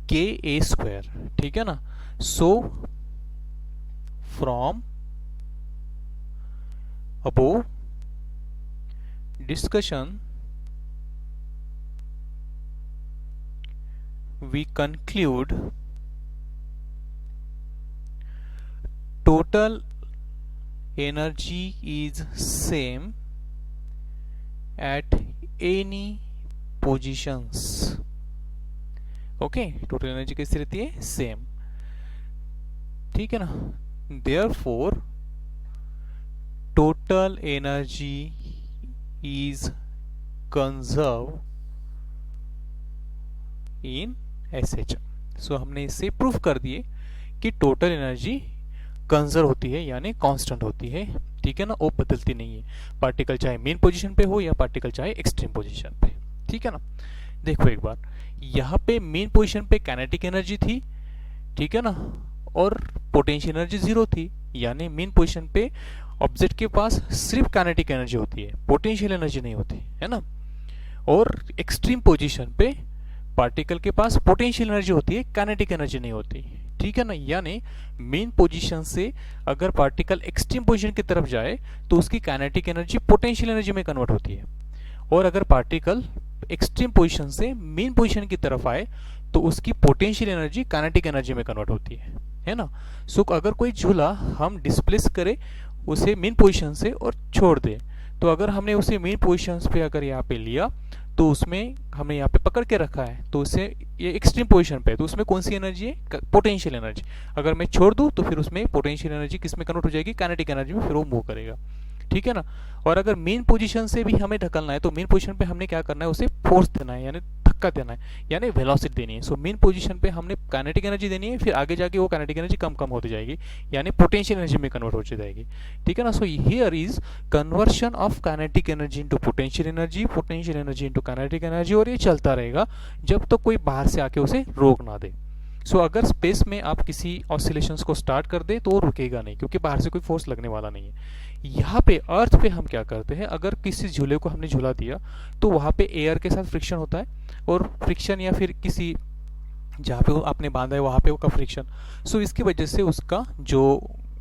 के ए स्क्वायर, ठीक है ना। So from above discussion we conclude total energy is same at any positions, okay. Total energy कैसी रहती है, सेम, ठीक है ना। therefore total energy is conserved in SHM। सो हमने इससे प्रूफ कर दिए कि टोटल एनर्जी कंजर्व होती है यानी कांस्टेंट होती है, ठीक है ना, वो बदलती नहीं है, पार्टिकल चाहे मेन पोजीशन पे हो या पार्टिकल चाहे एक्सट्रीम पोजीशन पे, ठीक है ना। देखो एक बार, यहाँ पे मेन पोजीशन पे काइनेटिक एनर्जी थी, ठीक है ना, और पोटेंशियल एनर्जी जीरो थी, यानी मेन पोजीशन पे ऑब्जेक्ट के पास सिर्फ काइनेटिक एनर्जी होती है, पोटेंशियल एनर्जी नहीं होती है ना। और एक्सट्रीम पोजीशन पे पार्टिकल के पास पोटेंशियल एनर्जी होती है, काइनेटिक एनर्जी नहीं होती, ठीक है ना। यानी मेन पोजीशन से अगर पार्टिकल एक्सट्रीम पोजीशन की तरफ जाए तो उसकी काइनेटिक एनर्जी पोटेंशियल एनर्जी में कन्वर्ट होती है, और अगर पार्टिकल एक्सट्रीम पोजीशन से मेन पोजीशन की तरफ आए तो उसकी पोटेंशियल एनर्जी काइनेटिक एनर्जी में कन्वर्ट होती है ना। सो अगर कोई झूला हम डिस्प्लेस करें उसे मेन पोजीशन से और छोड़ दे, तो अगर हमने उसे मेन पोजीशन पे अगर यहाँ पे लिया तो उसमें हमने यहाँ पे पकड़ के रखा है, तो उसे ये एक्सट्रीम पोजीशन पे है, तो उसमें कौन सी एनर्जी है, पोटेंशियल एनर्जी। अगर मैं छोड़ दूँ तो फिर उसमें पोटेंशियल एनर्जी किस में कन्वर्ट हो जाएगी, काइनेटिक एनर्जी में, फिर वो मूव करेगा, ठीक है ना। और अगर मेन पोजीशन से भी हमें ढकलना है तो मेन पोजीशन पे हमने क्या करना है, उसे फोर्स देना है यानी धक्का देना है, यानी वेलोसिटी देनी है। सो मेन पोजीशन पे हमने काइनेटिक एनर्जी देनी है, फिर आगे जाके वो काइनेटिक एनर्जी कम कम होती जाएगी, यानी पोटेंशियल एनर्जी में कन्वर्ट हो जाएगी, ठीक है ना। So here is conversion of kinetic energy into potential energy into kinetic energy, और ये चलता रहेगा जब तक तो कोई बाहर से आके उसे रोक ना दे। सो अगर स्पेस में आप किसी ऑसिलेशंस को स्टार्ट कर दे तो वो रुकेगा नहीं, क्योंकि बाहर से कोई फोर्स लगने वाला नहीं है। यहाँ पे अर्थ पे हम क्या करते हैं, अगर किसी झूले को हमने झूला दिया तो वहाँ पे एयर के साथ फ्रिक्शन होता है, और फ्रिक्शन या फिर किसी जहाँ पे आपने बांधा है वहाँ पे का फ्रिक्शन, सो इसकी वजह से उसका जो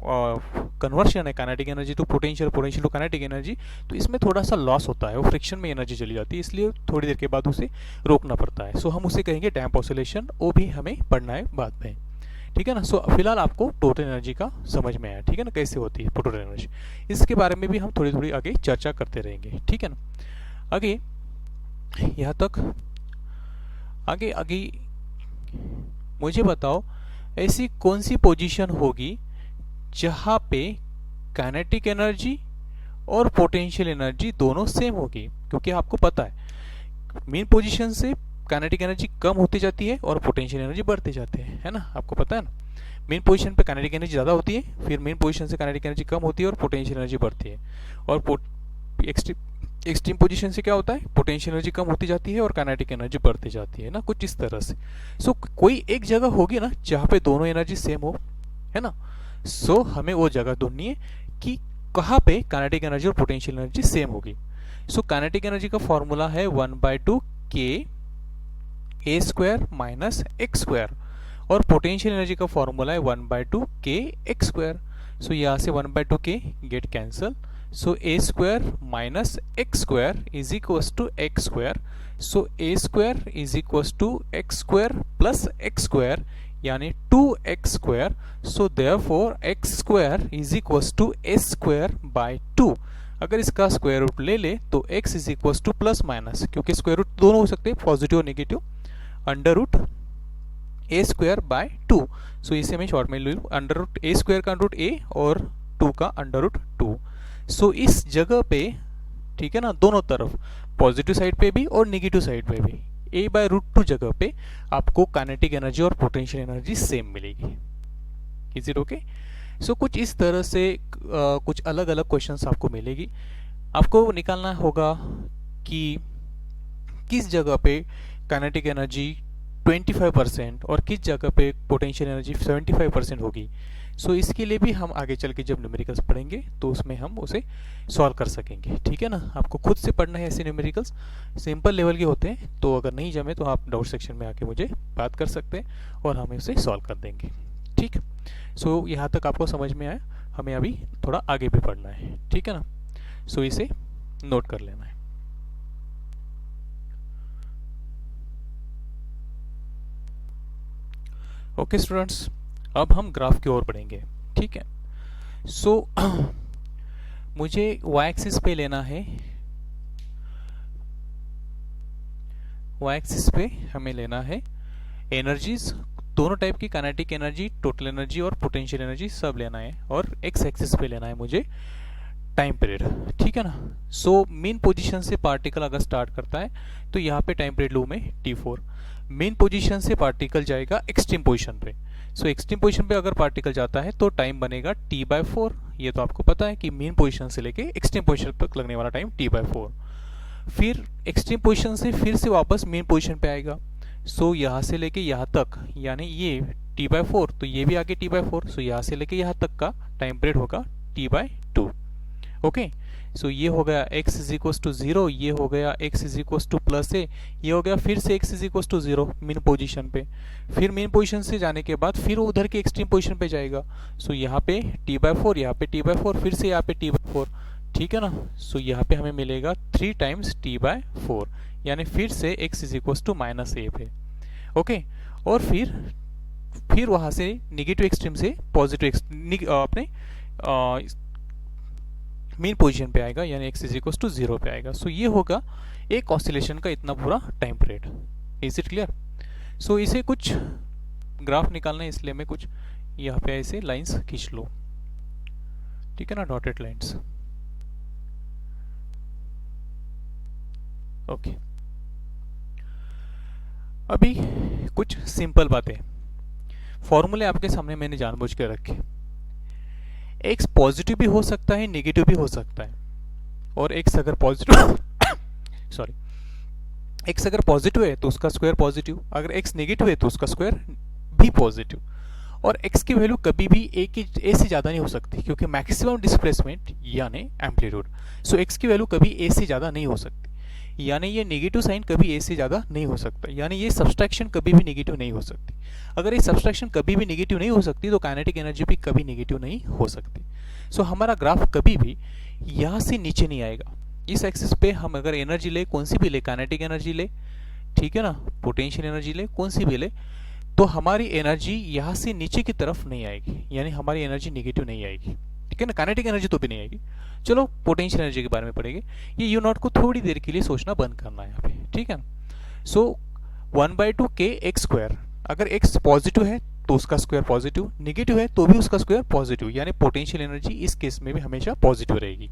कन्वर्शन है kinetic energy to potential to kinetic energy, तो इसमें थोड़ा सा लॉस होता है, वो फ्रिक्शन में एनर्जी चली जाती है, इसलिए थोड़ी देर के बाद उसे रोकना पड़ता है। सो हम उसे कहेंगे डैम्प ऑसिलेशन, वो भी हमें पढ़ना है बाद में, ठीक है ना। सो फिलहाल आपको टोटल एनर्जी का समझ में आया, ठीक है ना, कैसे होती है टोटल एनर्जी। इसके बारे में भी हम थोड़ी थोड़ी आगे चर्चा करते रहेंगे, ठीक है ना। आगे यहाँ तक आगे आगे मुझे बताओ ऐसी कौन सी पोजीशन होगी जहाँ पे काइनेटिक एनर्जी और पोटेंशियल एनर्जी दोनों सेम होगी, क्योंकि आपको पता है मेन पोजीशन से काइनेटिक एनर्जी कम होती जाती है और पोटेंशियल एनर्जी बढ़ती जाती है ना, आपको पता है ना। मेन पोजीशन पे काइनेटिक एनर्जी ज़्यादा होती है, फिर मेन पोजीशन से काइनेटिक एनर्जी कम होती है और पोटेंशियल एनर्जी बढ़ती है, और एक्सट्रीम पोजीशन से क्या होता है, पोटेंशियल एनर्जी कम होती जाती है और काइनेटिक एनर्जी बढ़ती जाती है ना, कुछ इस तरह से। सो कोई एक जगह होगी ना जहाँ पे दोनों एनर्जी सेम हो, है ना। सो हमें वो जगह ढूंढनी है कि कहाँ पे काइनेटिक एनर्जी और पोटेंशियल एनर्जी सेम होगी। सो काइनेटिक एनर्जी का फॉर्मूला है 1/2 k a square minus x square, और पोटेंशियल एनर्जी का फॉर्मूला है 1/2 k x स्क्वायर। सो यहाँ से 1/2 k get cancel, so a square minus x square is equals to x square. So a square is equals to x square plus x square यानी 2x square. So therefore x square is equals to a square by 2। अगर इसका square root ले ले तो x is equals to plus minus, क्योंकि square root दोनों हो सकते हैं, पॉजिटिव और negative, under root a square by 2। सो इसे मैं शॉर्ट में ले लूँ, अंडर रूट a स्क्वायर का अंडर रूट a और 2 का अंडर रूट 2। सो इस जगह पे, ठीक है ना, दोनों तरफ पॉजिटिव साइड पे भी और नेगेटिव साइड पे भी a बाय रूट 2 जगह पे आपको काइनेटिक एनर्जी और पोटेंशियल एनर्जी सेम मिलेगी। Is it okay? सो कुछ इस तरह से कुछ अलग अलग क्वेश्चंस आपको मिलेगी। आपको निकालना होगा कि किस जगह पे काइनेटिक एनर्जी 25% और किस जगह पे पोटेंशियल एनर्जी 75% होगी। सो इसके लिए भी हम आगे चल के जब न्यूमेरिकल्स पढ़ेंगे तो उसमें हम उसे सॉल्व कर सकेंगे, ठीक है ना। आपको खुद से पढ़ना है, ऐसे न्यूमेरिकल्स सिंपल लेवल के होते हैं, तो अगर नहीं जमे तो आप डाउट सेक्शन में आके मुझे बात कर सकते हैं और हम इसे सॉल्व कर देंगे, ठीक। सो यहाँ तक आपको समझ में आया, हमें अभी थोड़ा आगे भी पढ़ना है, ठीक है ना। सो इसे नोट कर लेना है। ओके स्टूडेंट्स, अब हम ग्राफ की ओर बढ़ेंगे, ठीक है। सो मुझे y एक्सिस पे लेना है, y एक्सिस पे हमें लेना है एनर्जीज, दोनों टाइप की, काइनेटिक एनर्जी, टोटल एनर्जी और पोटेंशियल एनर्जी सब लेना है, और x एक्सिस पे लेना है मुझे टाइम पीरियड, ठीक है ना। सो मेन पोजीशन से पार्टिकल अगर स्टार्ट करता है तो यहाँ पे टाइम पीरियड लूँ मैं t4। मेन पोजीशन से पार्टिकल जाएगा एक्सट्रीम पोजीशन पे। सो एक्सट्रीम पोजीशन पे अगर पार्टिकल जाता है तो टाइम बनेगा t/4। ये तो आपको पता है कि मेन पोजीशन से लेके एक्सट्रीम पोजीशन तक लगने वाला टाइम t/4। फिर एक्सट्रीम पोजीशन से फिर से वापस मेन पोजीशन पे आएगा। सो यहाँ से लेके यहाँ तक, यानी ये t/4 तो ये भी आगे t/4। सो यहाँ से लेके यहाँ तक का टाइम पीरियड होगा t/2। ओके, सो ये हो गया x इज इक्वल्स टू 0, ये हो गया x is equals to plus a, ये हो गया फिर से x is equals to 0 mean position पे। फिर मेन पोजीशन से जाने के बाद फिर उधर के एक्सट्रीम पोजीशन पे जाएगा। सो यहाँ पे t/4, यहाँ पे t/4, फिर से यहाँ पे t/4, ठीक है ना। सो यहाँ पे हमें मिलेगा 3 टाइम्स t/4, यानी फिर से x is equals to minus a पे। ओके, और फिर वहाँ से निगेटिव एक्सट्रीम से पॉजिटिव अपने मेन पोजीशन पे आएगा, यानी x इज इक्वल्स टू 0 पे आएगा। सो ये होगा एक ऑसिलेशन का इतना पूरा time period. Is it clear? So इसे कुछ ग्राफ निकालना है, इसलिए मैं कुछ यहाँ पे ऐसे लाइंस खींच लो, ठीक है ना, डॉटेड लाइंस। ओके, अभी कुछ सिंपल बातें, फॉर्मूले आपके सामने मैंने जानबूझ के रखे। x पॉजिटिव भी हो सकता है, नेगेटिव भी हो सकता है, और x अगर पॉजिटिव सॉरी, x अगर पॉजिटिव है तो उसका स्क्वायर पॉजिटिव, अगर x नेगेटिव है तो उसका स्क्वायर भी पॉजिटिव, और x की वैल्यू कभी भी a से ज़्यादा नहीं हो सकती, क्योंकि मैक्सिमम डिस्प्लेसमेंट यानी एम्पलीट्यूड। सो x की वैल्यू कभी a से ज़्यादा नहीं हो सकती, यानी ये नेगेटिव साइन कभी a से ज़्यादा नहीं हो सकता, यानी ये सब्सट्रैक्शन कभी भी नेगेटिव नहीं हो सकती। अगर ये सब्सट्रैक्शन कभी भी नेगेटिव नहीं हो सकती तो काइनेटिक एनर्जी भी कभी नेगेटिव नहीं हो सकती। सो हमारा ग्राफ कभी भी यहाँ से नीचे नहीं आएगा। इस एक्सिस पे हम अगर एनर्जी ले, कौन सी भी ले, काइनेटिक एनर्जी ले, ठीक है ना, पोटेंशियल एनर्जी ले, कौन सी भी ले, तो हमारी एनर्जी यहाँ से नीचे की तरफ नहीं आएगी, यानी हमारी एनर्जी नेगेटिव नहीं आएगी, ठीक है ना। काइनेटिक एनर्जी तो भी नहीं आएगी। चलो पोटेंशियल एनर्जी के बारे में पढ़ेंगे। ये यू नॉट को थोड़ी देर के लिए सोचना बंद करना है यहाँ पे, ठीक है ना। सो 1/2 k x स्क्वायर, अगर x पॉजिटिव है तो उसका स्क्वायर पॉजिटिव, नेगेटिव है तो भी उसका स्क्वायर पॉजिटिव, यानी पोटेंशियल एनर्जी इस केस में भी हमेशा पॉजिटिव रहेगी।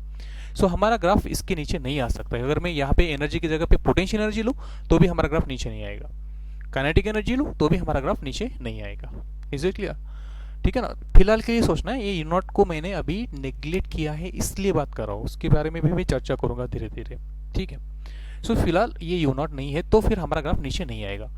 सो हमारा ग्राफ इसके नीचे नहीं आ सकता है। अगर मैं यहाँ पे एनर्जी की जगह पे पोटेंशियल एनर्जी लूँ तो भी हमारा ग्राफ नीचे नहीं आएगा, काइनेटिक एनर्जी लूँ तो भी हमारा ग्राफ नीचे नहीं आएगा। Is it clear? ठीक है ना। फिलहाल के लिए सोचना है, ये यूनॉट को मैंने अभी नेग्लेक्ट किया है इसलिए बात कर रहा हूँ, उसके बारे में भी मैं चर्चा करूंगा धीरे धीरे। ठीक है। सो फिलहाल ये यू नॉट नहीं है तो फिर हमारा ग्राफ नीचे नहीं आएगा।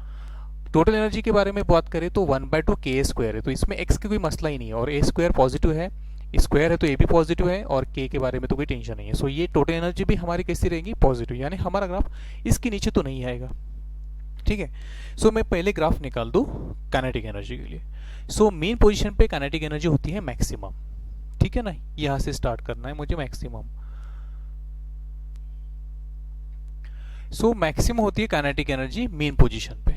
टोटल एनर्जी के बारे में बात करें तो 1/2 के स्क्वायर है, तो इसमें एक्स की कोई मसला ही नहीं है, और ए स्क्वायर पॉजिटिव है, स्क्वायर है तो ए भी पॉजिटिव है, और के बारे में तो कोई टेंशन नहीं है। सो ये टोटल एनर्जी भी हमारी कैसी रहेगी, पॉजिटिव, यानी हमारा ग्राफ इसके नीचे तो नहीं आएगा। ठीक है। सो मैं पहले ग्राफ निकाल दूं काइनेटिक एनर्जी के लिए। सो मेन पोजीशन पे काइनेटिक एनर्जी होती है मैक्सिमम, ठीक है ना, यहां से स्टार्ट करना है मुझे मैक्सिमम। सो मैक्सिमम होती है काइनेटिक एनर्जी मेन पोजीशन पे,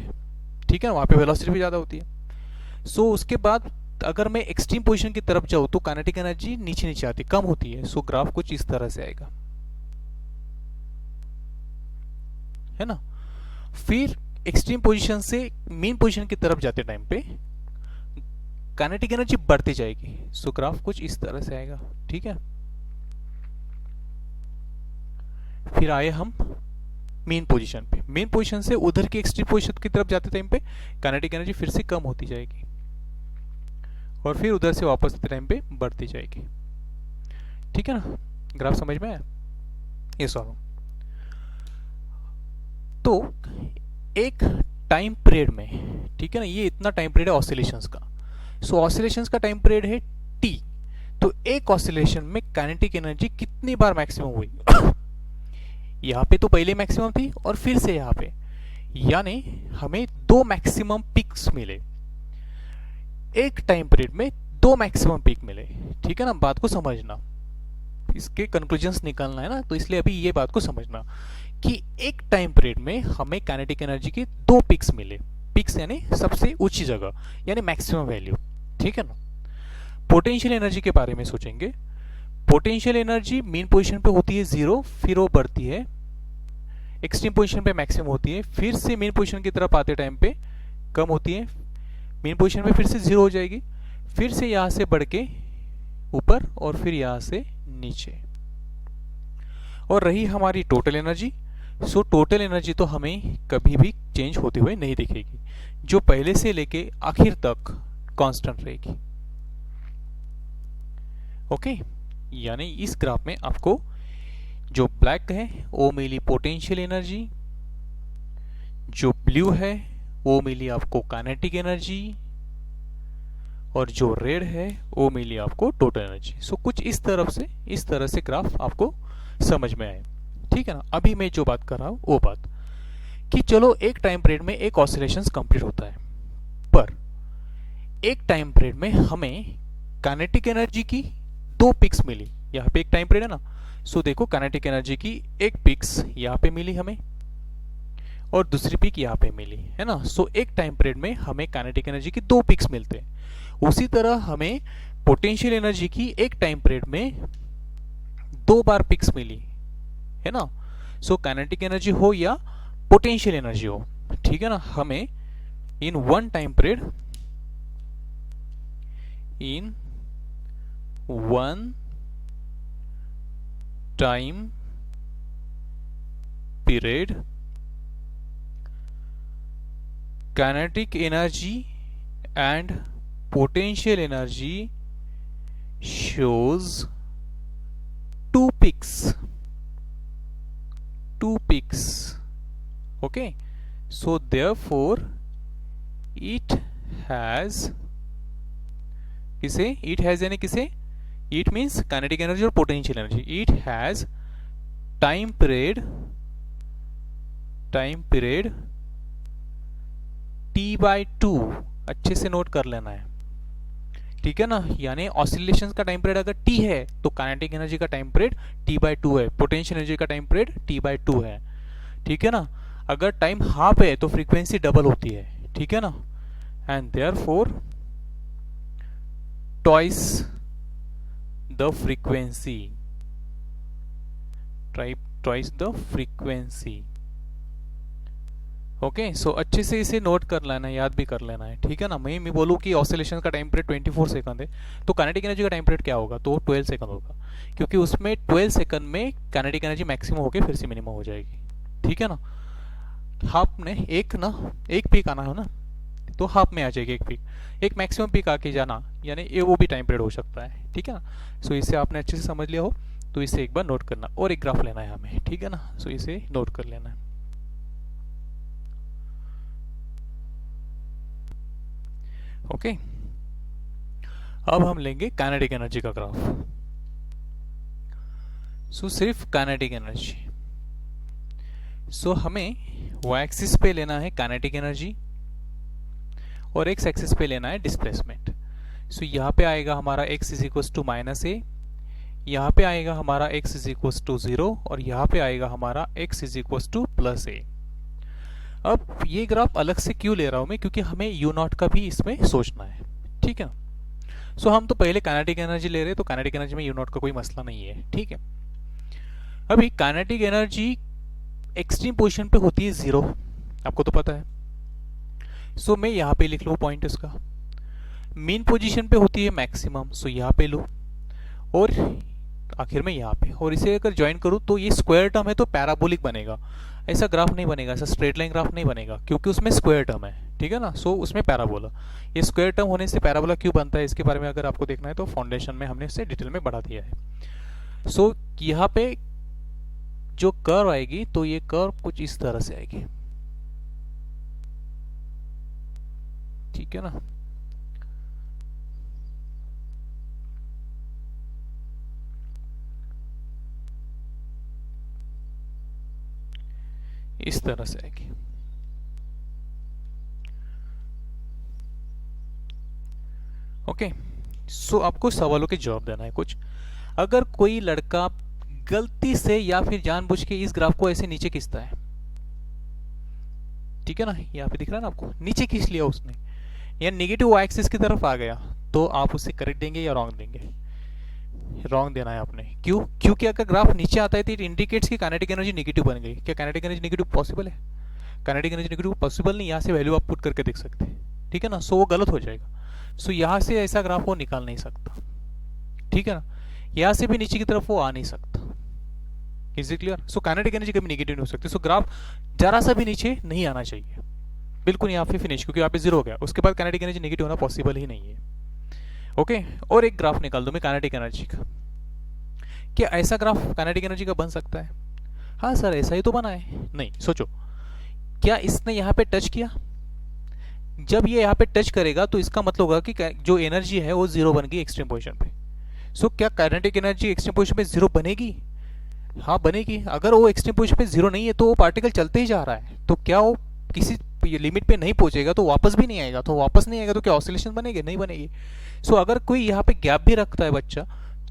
ठीक है ना, वहां पे वेलोसिटी भी ज्यादा होती है। सो उसके बाद अगर मैं एक्सट्रीम पोजीशन की तरफ जाऊं तो काइनेटिक एनर्जी नीचे नीचे आती, कम होती है। सो ग्राफ कुछ इस तरह से आएगा, है ना। फिर एक्सट्रीम पोजीशन से मेन पोजीशन की तरफ जाते टाइम पे काइनेटिक एनर्जी बढ़ती जाएगी। सो ग्राफ कुछ इस तरह से आएगा, ठीक है। फिर आए हम मेन पोजीशन पे, मेन पोजीशन से उधर की एक्सट्रीम पोजीशन की तरफ जाते टाइम पे काइनेटिक एनर्जी फिर से कम होती जाएगी, और फिर उधर से वापस आते टाइम पे बढ़ती जाएगी, ठीक है ना। ग्राफ समझ में आया, ये सॉल्व। तो एक टाइम पीरियड में, ठीक है ना, ये इतना टाइम पीरियड है ऑसिलेशंस का। सो ऑसिलेशंस का टाइम पीरियड है टी। तो एक ऑसिलेशन में काइनेटिक एनर्जी कितनी बार मैक्सिमम हुई यहां पे तो पहले मैक्सिमम थी और फिर से यहां पे, यानी हमें दो मैक्सिमम पिक्स मिले, एक टाइम पीरियड में दो मैक्सिमम पिक मिले, ठीक है ना। बात को समझना, इसके कंक्लूजन्स निकालना है ना, तो इसलिए अभी ये बात को समझना कि एक टाइम पीरियड में हमें काइनेटिक एनर्जी के दो पिक्स मिले, पिक्स यानी सबसे ऊंची जगह, यानी मैक्सिमम वैल्यू, ठीक है ना। पोटेंशियल एनर्जी के बारे में सोचेंगे। पोटेंशियल एनर्जी मेन पोजीशन पे होती है 0, फिर वो बढ़ती है, एक्सट्रीम पोजीशन पे मैक्सिमम होती है, फिर से मेन पोजीशन की तरफ आते टाइम पे कम होती है, मेन पोजीशन पे फिर से 0 हो जाएगी, फिर से यहां से बढ़ के ऊपर और फिर यहां से नीचे। और रही हमारी टोटल एनर्जी। सो टोटल एनर्जी तो हमें कभी भी चेंज होते हुए नहीं दिखेगी, जो पहले से लेके आखिर तक कांस्टेंट रहेगी, ओके। यानी इस ग्राफ में आपको जो ब्लैक है वो मिली पोटेंशियल एनर्जी, जो ब्लू है वो मिली आपको काइनेटिक एनर्जी, और जो रेड है वो मिली आपको टोटल एनर्जी। सो कुछ इस तरह से ग्राफ आपको समझ में आए, ठीक है ना। अभी मैं जो बात कर रहा हूं वो बात कि चलो एक टाइम पीरियड में एक ऑसिलेशंस कंप्लीट होता है, पर एक टाइम पीरियड में हमें काइनेटिक एनर्जी की दो पिक्स मिली, यहाँ पे एक टाइम पीरियड है ना। सो देखो काइनेटिक एनर्जी की एक पिक्स यहाँ पे मिली हमें, और दूसरी पिक यहाँ पे मिली, है ना। सो एक टाइम पीरियड में हमें काइनेटिक एनर्जी की दो पिक्स मिलते हैं। उसी तरह हमें पोटेंशियल एनर्जी की एक टाइम पीरियड में दो बार पिक्स मिली, है ना। सो काइनेटिक एनर्जी हो या पोटेंशियल एनर्जी हो, ठीक है ना, हमें in one time period, in one time period kinetic energy and potential energy shows two peaks, okay. So therefore it has, किसे it has यानी किसे, it means kinetic energy और potential energy, it has time period T/2, अच्छे से note कर लेना है, ठीक है ना। यानी ऑसिलेशंस का टाइम पीरियड अगर T है तो काइनेटिक एनर्जी का टाइम पीरियड T/2 है, पोटेंशियल एनर्जी का टाइम पीरियड T/2 है, ठीक है ना। अगर टाइम हाफ है तो फ्रीक्वेंसी डबल होती है, ठीक है ना। And therefore twice the frequency, twice the frequency, okay. So अच्छे से इसे नोट कर लेना है, याद भी कर लेना है, ठीक है ना। मैं बोलूँ कि ऑसिलेशन का टाइम पीरियड 24 सेकंड है तो काइनेटिक एनर्जी का टाइम पीरियड क्या होगा, तो 12 सेकंड होगा, क्योंकि उसमें 12 सेकंड में काइनेटिक एनर्जी मैक्सिमम होकर फिर से मिनिमम हो जाएगी, ठीक है ना। हाफ ने एक पीक आना है ना, तो हाफ में आ जाएगी एक पीक, एक मैक्सिमम पीक आके जाना, यानी ये वो भी टाइम पीरियड हो सकता है, ठीक है ना। सो इसे आपने अच्छे से समझ लिया हो तो इसे एक बार नोट करना, और एक ग्राफ लेना है हमें, ठीक है ना। सो इसे नोट कर लेना है। ओके, अब हम लेंगे काइनेटिक एनर्जी का ग्राफ। सो सिर्फ काइनेटिक एनर्जी। सो हमें y एक्सिस पे लेना है काइनेटिक एनर्जी और x एक्सिस पे लेना है डिस्प्लेसमेंट। सो यहाँ पे आएगा हमारा x is equal to minus a, यहाँ पे आएगा हमारा x इज इक्वल टू 0 और यहाँ पे आएगा हमारा x is equal to plus a. अब ये ग्राफ अलग से क्यों ले रहा हूं मैं, क्योंकि हमें u नॉट का भी इसमें सोचना है, ठीक है। सो हम तो पहले काइनेटिक एनर्जी ले रहे हैं, तो काइनेटिक एनर्जी में u नॉट का कोई मसला नहीं है, ठीक है। अभी काइनेटिक एनर्जी एक्सट्रीम पोजीशन पे होती है 0, आपको तो पता है। सो मैं यहाँ पे लिख लूँ पॉइंट इसका। मीन पोजीशन पे होती है मैक्सिमम, सो यहाँ पे लो, और आखिर में यहाँ पे, और इसे अगर ज्वाइन करूँ तो ये स्क्वायर टर्म है तो पैराबोलिक बनेगा। ऐसा ग्राफ नहीं बनेगा, ऐसा स्ट्रेट लाइन ग्राफ नहीं बनेगा, क्योंकि उसमें स्क्वायर टर्म है, ठीक है ना। सो उसमें पैराबोला, ये स्क्वायर टर्म होने से पैराबोला क्यों बनता है, इसके बारे में अगर आपको देखना है तो फाउंडेशन में हमने इसे डिटेल में बढ़ा दिया है। सो यहाँ पे जो कर्व आएगी तो ये कर्व कुछ इस तरह से आएगी, ठीक है ना। इस तरह से आएगी। ओके, सो आपको सवालों के जवाब देना है कुछ। अगर कोई लड़का गलती से या फिर जानबूझ के इस ग्राफ को ऐसे नीचे खींचता है, ठीक है ना, यहाँ पे दिख रहा है ना आपको, नीचे खींच लिया उसने या नेगेटिव एक्सिस की तरफ आ गया, तो आप उसे करेक्ट देंगे या रॉन्ग देंगे? रॉन्ग देना है आपने। क्यों? क्योंकि अगर ग्राफ नीचे आता है तो इट इंडिकेट्स कि काइनेटिक एनर्जी नेगेटिव बन गई। क्या काइनेटिक एनर्जी नेगेटिव पॉसिबल है? काइनेटिक एनर्जी नेगेटिव पॉसिबल नहीं, यहाँ से वैल्यू आप पुट करके देख सकते हैं, ठीक है ना। सो वो गलत हो जाएगा। सो यहाँ से ऐसा ग्राफ वो निकाल नहीं सकता, ठीक है ना। यहाँ से भी नीचे की तरफ वो आ नहीं सकता। Is it clear? So kinetic energy कभी नेगेटिव नहीं हो सकती। सो ग्राफ जरा सा भी नीचे नहीं आना चाहिए, बिल्कुल यहाँ पे फिनिश, क्योंकि यहाँ पे 0 हो गया। उसके बाद काइनेटिक एनर्जी नेगेटिव होना पॉसिबल ही नहीं है। ओके, और एक ग्राफ निकाल दो मैं काइनेटिक एनर्जी का। क्या ऐसा ग्राफ काइनेटिक एनर्जी का बन सकता है? हाँ सर, ऐसा ही तो बना है। नहीं, सोचो, क्या इसने यहाँ पे टच किया? जब ये यहाँ पे टच करेगा तो इसका मतलब होगा कि जो एनर्जी है वो 0 बन गई एक्सट्रीम पोजीशन पे। सो क्या काइनेटिक एनर्जी एक्सट्रीम पोजीशन पे 0 बनेगी? हाँ बनेगी। अगर वो एक्सट्रीम पोजीशन पे 0 नहीं है तो वो पार्टिकल चलते ही जा रहा है, तो क्या वो किसी लिमिट पे नहीं पहुंचेगा तो वापस भी नहीं आएगा? तो वापस नहीं आएगा तो क्या ऑसिलेशन बनेगी? नहीं बनेगी। सो अगर कोई यहाँ पे गैप भी रखता है बच्चा,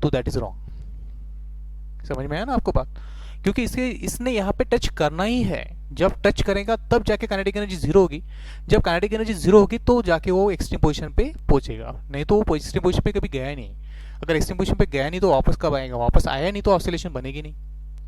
तो दैट इज रॉन्ग। समझ में आया ना आपको बात? क्योंकि इसने यहाँ पे टच करना ही है। जब टच करेगा तब जाके काइनेटिक एनर्जी 0 होगी। जब काइनेटिक एनर्जी 0 होगी तो जाके वो एक्सट्रीम पोजीशन पे पहुंचेगा, नहीं तो वो एक्सट्रीम पोजीशन पे कभी गया ही नहीं। अगर एक्सट्रीम पोजीशन पे गया नहीं तो वापस कब आएगा? वापस आया नहीं तो ऑसिलेशन बनेगी नहीं,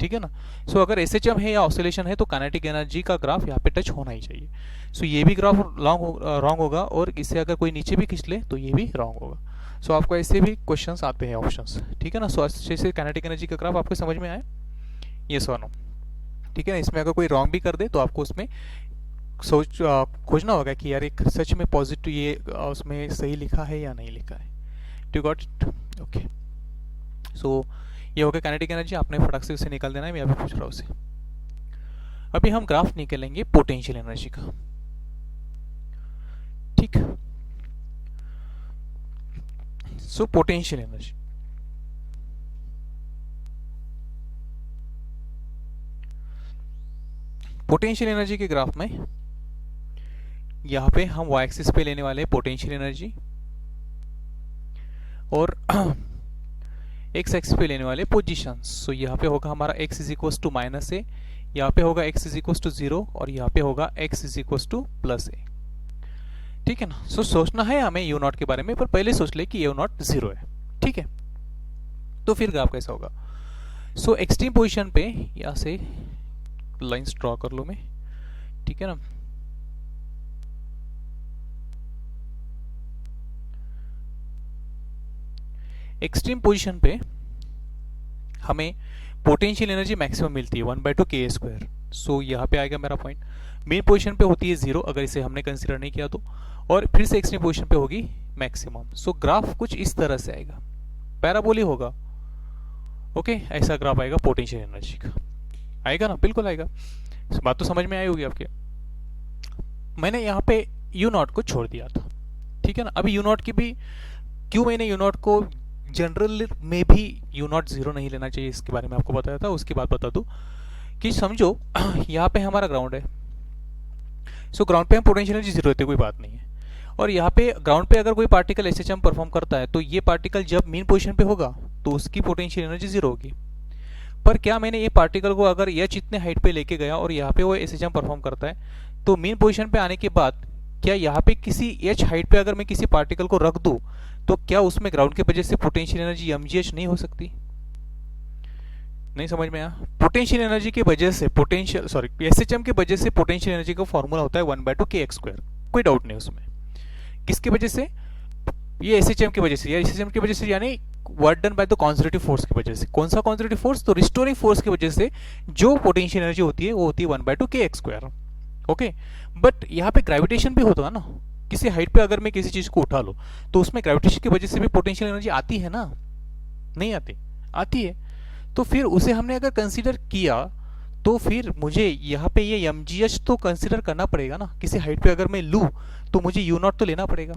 ठीक है ना। सो अगर एसएचएम है या ऑसिलेशन है तो काइनेटिक एनर्जी का ग्राफ यहाँ पे टच होना ही चाहिए। सो ये भी ग्राफ रॉन्ग होगा, और इससे अगर कोई नीचे भी खींच ले तो ये भी रॉन्ग होगा। सो आपको ऐसे भी क्वेश्चंस आते हैं, ऑप्शंस, ठीक है ना। सो अच्छे से काइनेटिक एनर्जी का ग्राफ आपको समझ में आए, यस और नो, ठीक है ना। इसमें अगर कोई रॉन्ग भी कर दे तो आपको उसमें खोजना होगा कि यार एक सच में पॉजिटिव ये उसमें सही लिखा है या नहीं लिखा है। Do got it? Okay, so ये हो गया काइनेटिक एनर्जी। आपने फटाक से उसे निकाल देना है, मैं अभी पूछ रहा हूँ उसे। अभी हम ग्राफ निकालेंगे पोटेंशियल एनर्जी का, ठीक। सो पोटेंशियल एनर्जी, पोटेंशियल एनर्जी के ग्राफ में यहां पे हम y एक्सिस पे लेने वाले हैं पोटेंशियल एनर्जी, और x एक्सिस पे लेने वाले पोजीशन। सो यहाँ पे होगा हमारा x is equal to minus a, यहाँ पे होगा x इज इक्वल टू 0, और यहाँ पे होगा x is equal to plus a, ठीक है ना। सो सोचना है हमें u नॉट के बारे में, पर पहले सोच ले कि u नॉट 0 है, ठीक है। तो फिर ग्राफ कैसा होगा? सो एक्सट्रीम पोजीशन पे यहाँ से लाइंस ड्रॉ कर लो मैं, ठीक है ना। एक्सट्रीम पोजीशन पे हमें पोटेंशियल एनर्जी मैक्सिमम मिलती है 1/2 k²। सो यहाँ पे आएगा मेरा पॉइंट। मेन पोजीशन पे होती है 0 अगर इसे हमने कंसीडर नहीं किया तो, और फिर से एक्सट्रीम पोजीशन पे होगी मैक्सिमम। सो ग्राफ कुछ इस तरह से आएगा, पैराबोलिक होगा, ओके, ऐसा ग्राफ आएगा पोटेंशियल एनर्जी का। आएगा ना, बिल्कुल आएगा। इस बात तो समझ में आई होगी आपके। मैंने यहाँ पे यू नॉट को छोड़ दिया था, ठीक है ना। अभी यू नॉट की भी, क्यों मैंने यू नॉट को जनरल में भी यू नॉट जीरो नहीं लेना चाहिए, इसके बारे में आपको बताया था। उसकी बात बता दूं कि समझो यहाँ पे हमारा ग्राउंड है। सो ग्राउंड पे हम पोटेंशियल एनर्जी जीरो लेते, कोई बात नहीं है। और यहाँ पे ग्राउंड पे अगर कोई पार्टिकल एसएचएम परफॉर्म करता है तो ये पार्टिकल जब मेन पोजीशन पे होगा तो उसकी पोटेंशियल एनर्जी जीरो होगी। पर क्या मैंने ये पार्टिकल को अगर एच इतने हाइट पे लेके गया और यहाँ पे वो एसएचएम परफॉर्म करता है, तो मेन पोजीशन पे आने के बाद क्या यहाँ पे किसी एच हाइट पे अगर मैं किसी पार्टिकल को रख दूं तो क्या उसमें ग्राउंड के वजह से पोटेंशियल एनर्जी mgh नहीं हो सकती? नहीं समझ में आया? पोटेंशियल एनर्जी की वजह से एसएचएम की वजह से पोटेंशियल एनर्जी का फॉर्मूला होता है 1/2kx²। कोई डाउट नहीं उसमें। किसकी वजह से? ये एसएचएम की वजह से, या एसएचएम की वजह से यानी work done by the conservative force की वजह से। कौन सा कंजर्वेटिव फोर्स? तो रिस्टोरिंग फोर्स की वजह से जो पोटेंशियल एनर्जी होती है वो होती है 1/2kx²। ओके, बट यहाँ पे ग्रेविटेशन भी होता है ना। किसी हाइट पे अगर मैं किसी चीज को उठा लो तो उसमें ग्रेविटेशन की वजह से भी पोटेंशियल एनर्जी आती है ना, नहीं आती? आती है। तो फिर उसे हमने अगर कंसीडर किया तो फिर मुझे यहाँ पे ये mgh तो कंसीडर करना पड़ेगा ना। किसी हाइट पे अगर मैं लूँ तो मुझे u नॉट तो लेना पड़ेगा।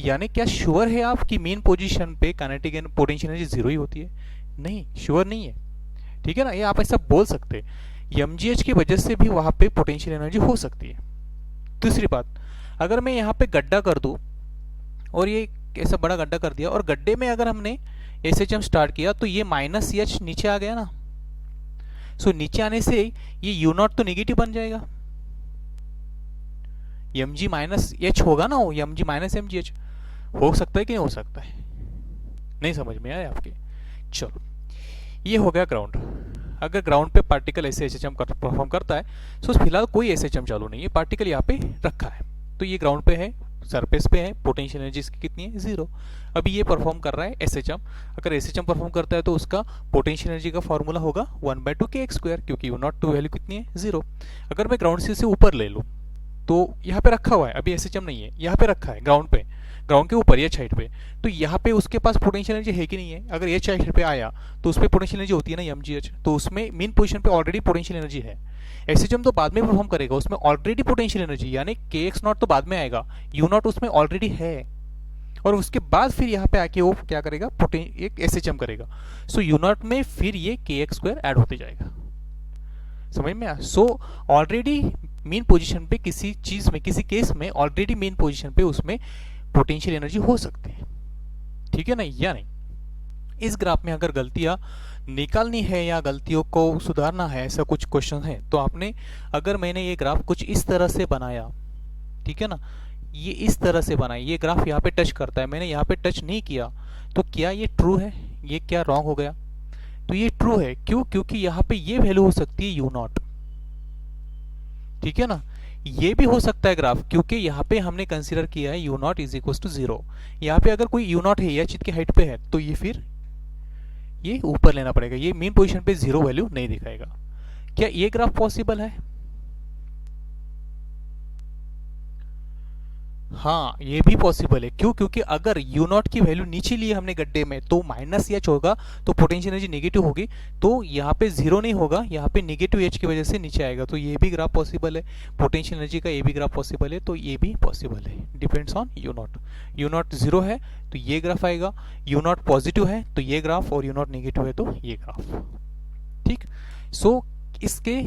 यानी क्या श्योर है आप कि मेन पोजीशन पे काइनेटिक पोटेंशियल एनर्जी जीरो ही होती है? नहीं, श्योर नहीं है, ठीक है ना। ये आप ऐसा बोल सकते हैं, mgh की वजह से भी वहां पे पोटेंशियल एनर्जी हो सकती है। दूसरी बात, अगर मैं यहाँ पे गड्ढा कर दूं और ये ऐसा बड़ा गड्ढा कर दिया और गड्ढे में अगर हमने एसएचएम स्टार्ट किया तो ये -h नीचे आ गया ना। सो नीचे आने से ये यू नॉट तो नेगेटिव बन जाएगा, mg -h होगा ना, mg -mgh हो सकता है कि नहीं हो सकता है? नहीं समझ में आया आपके? चलो, ये हो गया ग्राउंड। अगर ग्राउंड पे पार्टिकल ऐसे एसएचएम परफॉर्म करता है, सो फिलहाल कोई एसएचएम चालू नहीं है, पार्टिकल यहाँ पे रखा है, तो ये ग्राउंड पे है, सरफेस पे है, पोटेंशियल एनर्जी इसकी कितनी है? जीरो। अभी ये परफॉर्म कर रहा है एसएचएम। अगर एसएचएम परफॉर्म करता है तो उसका पोटेंशियल एनर्जी का फॉर्मूला होगा 1/2kx², क्योंकि यू नॉट टू वैल्यू कितनी है? जीरो। अगर मैं ग्राउंड से ऊपर ले लूँ तो यहाँ पे रखा हुआ है, अभी एसएचएम नहीं है, यहाँ पे रखा है ग्राउंड पे, ग्राउंड के ऊपर एच हाइट पे, तो यहाँ पे उसके पास पोटेंशियल एनर्जी है कि नहीं है? अगर एच हाइट पे आया तो उस पर पोटेंशियल एनर्जी होती है ना mgh, तो उसमें मेन पोजीशन पे ऑलरेडी पोटेंशियल एनर्जी है। एसएचएम तो बाद में परफॉर्म करेगा, उसमें ऑलरेडी पोटेंशियल एनर्जी यानी kx नॉट तो बाद में आएगा, यू नॉट उसमें ऑलरेडी है, और उसके बाद फिर यहाँ पे आके वो क्या करेगा? एक एसएचएम करेगा। सो यू नॉट में फिर ये kx² ऐड होते जाएगा। समझ में आया? सो ऑलरेडी मेन पोजीशन पे किसी चीज में, किसी केस में ऑलरेडी मेन पोजीशन पे उसमें पोटेंशियल एनर्जी हो सकती है, ठीक है ना, या नहीं? इस ग्राफ में अगर गलतियां निकालनी है या गलतियों को सुधारना है, ऐसा कुछ क्वेश्चन है, तो आपने, अगर मैंने ये ग्राफ कुछ इस तरह से बनाया, ठीक है ना, ये इस तरह से बनाया, ये ग्राफ यहाँ पे टच करता है, मैंने यहाँ पे टच नहीं किया, तो क्या ये ट्रू है? ये क्या रॉन्ग हो गया? तो ये ट्रू है। क्यों? क्योंकि यहाँ पे ये वैल्यू हो सकती है यू नॉट, ठीक है ना। ये भी हो सकता है ग्राफ, क्योंकि यहाँ पे हमने कंसीडर किया है u naught is equal to zero. यहाँ पे अगर कोई यू नॉट है या चित की हाइट पे है तो ये फिर ये ऊपर लेना पड़ेगा, ये मेन पोजीशन पे जीरो वैल्यू नहीं दिखाएगा। क्या ये ग्राफ पॉसिबल है? हाँ, ये भी पॉसिबल है। क्यों? क्योंकि अगर यू नॉट की वैल्यू नीचे ली हमने गड्ढे में तो -h होगा, तो पोटेंशियल एनर्जी नेगेटिव होगी, तो यहाँ पे जीरो नहीं होगा, यहाँ पे नेगेटिव h की वजह से नीचे आएगा, तो ये भी ग्राफ पॉसिबल है। पोटेंशियल एनर्जी का ये भी ग्राफ पॉसिबल है, तो ये भी पॉसिबल है, depends on you not. You not zero है तो ये ग्राफ आएगा, यू नॉट पॉजिटिव है तो ये ग्राफ, और यू नॉट नेगेटिव है तो ये ग्राफ, ठीक। सो इसके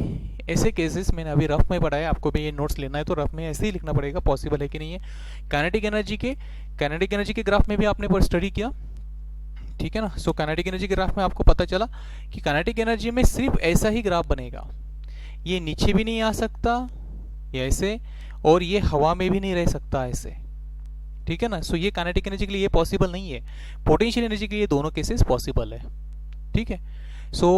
ऐसे केसेस मैंने अभी रफ में पढ़ाया, आपको भी ये नोट्स लेना है तो रफ में ऐसे ही लिखना पड़ेगा, पॉसिबल है कि नहीं है। काइनेटिक एनर्जी के ग्राफ में भी आपने पर स्टडी किया, ठीक है ना। सो काइनेटिक एनर्जी के ग्राफ में आपको पता चला कि काइनेटिक एनर्जी में सिर्फ ऐसा ही ग्राफ बनेगा, ये नीचे भी नहीं आ सकता ये ऐसे, और ये हवा में भी नहीं रह सकता ऐसे, ठीक है ना। सो ये काइनेटिक एनर्जी के लिए पॉसिबल नहीं है, पोटेंशियल एनर्जी के लिए दोनों केसेस पॉसिबल है, ठीक है। सो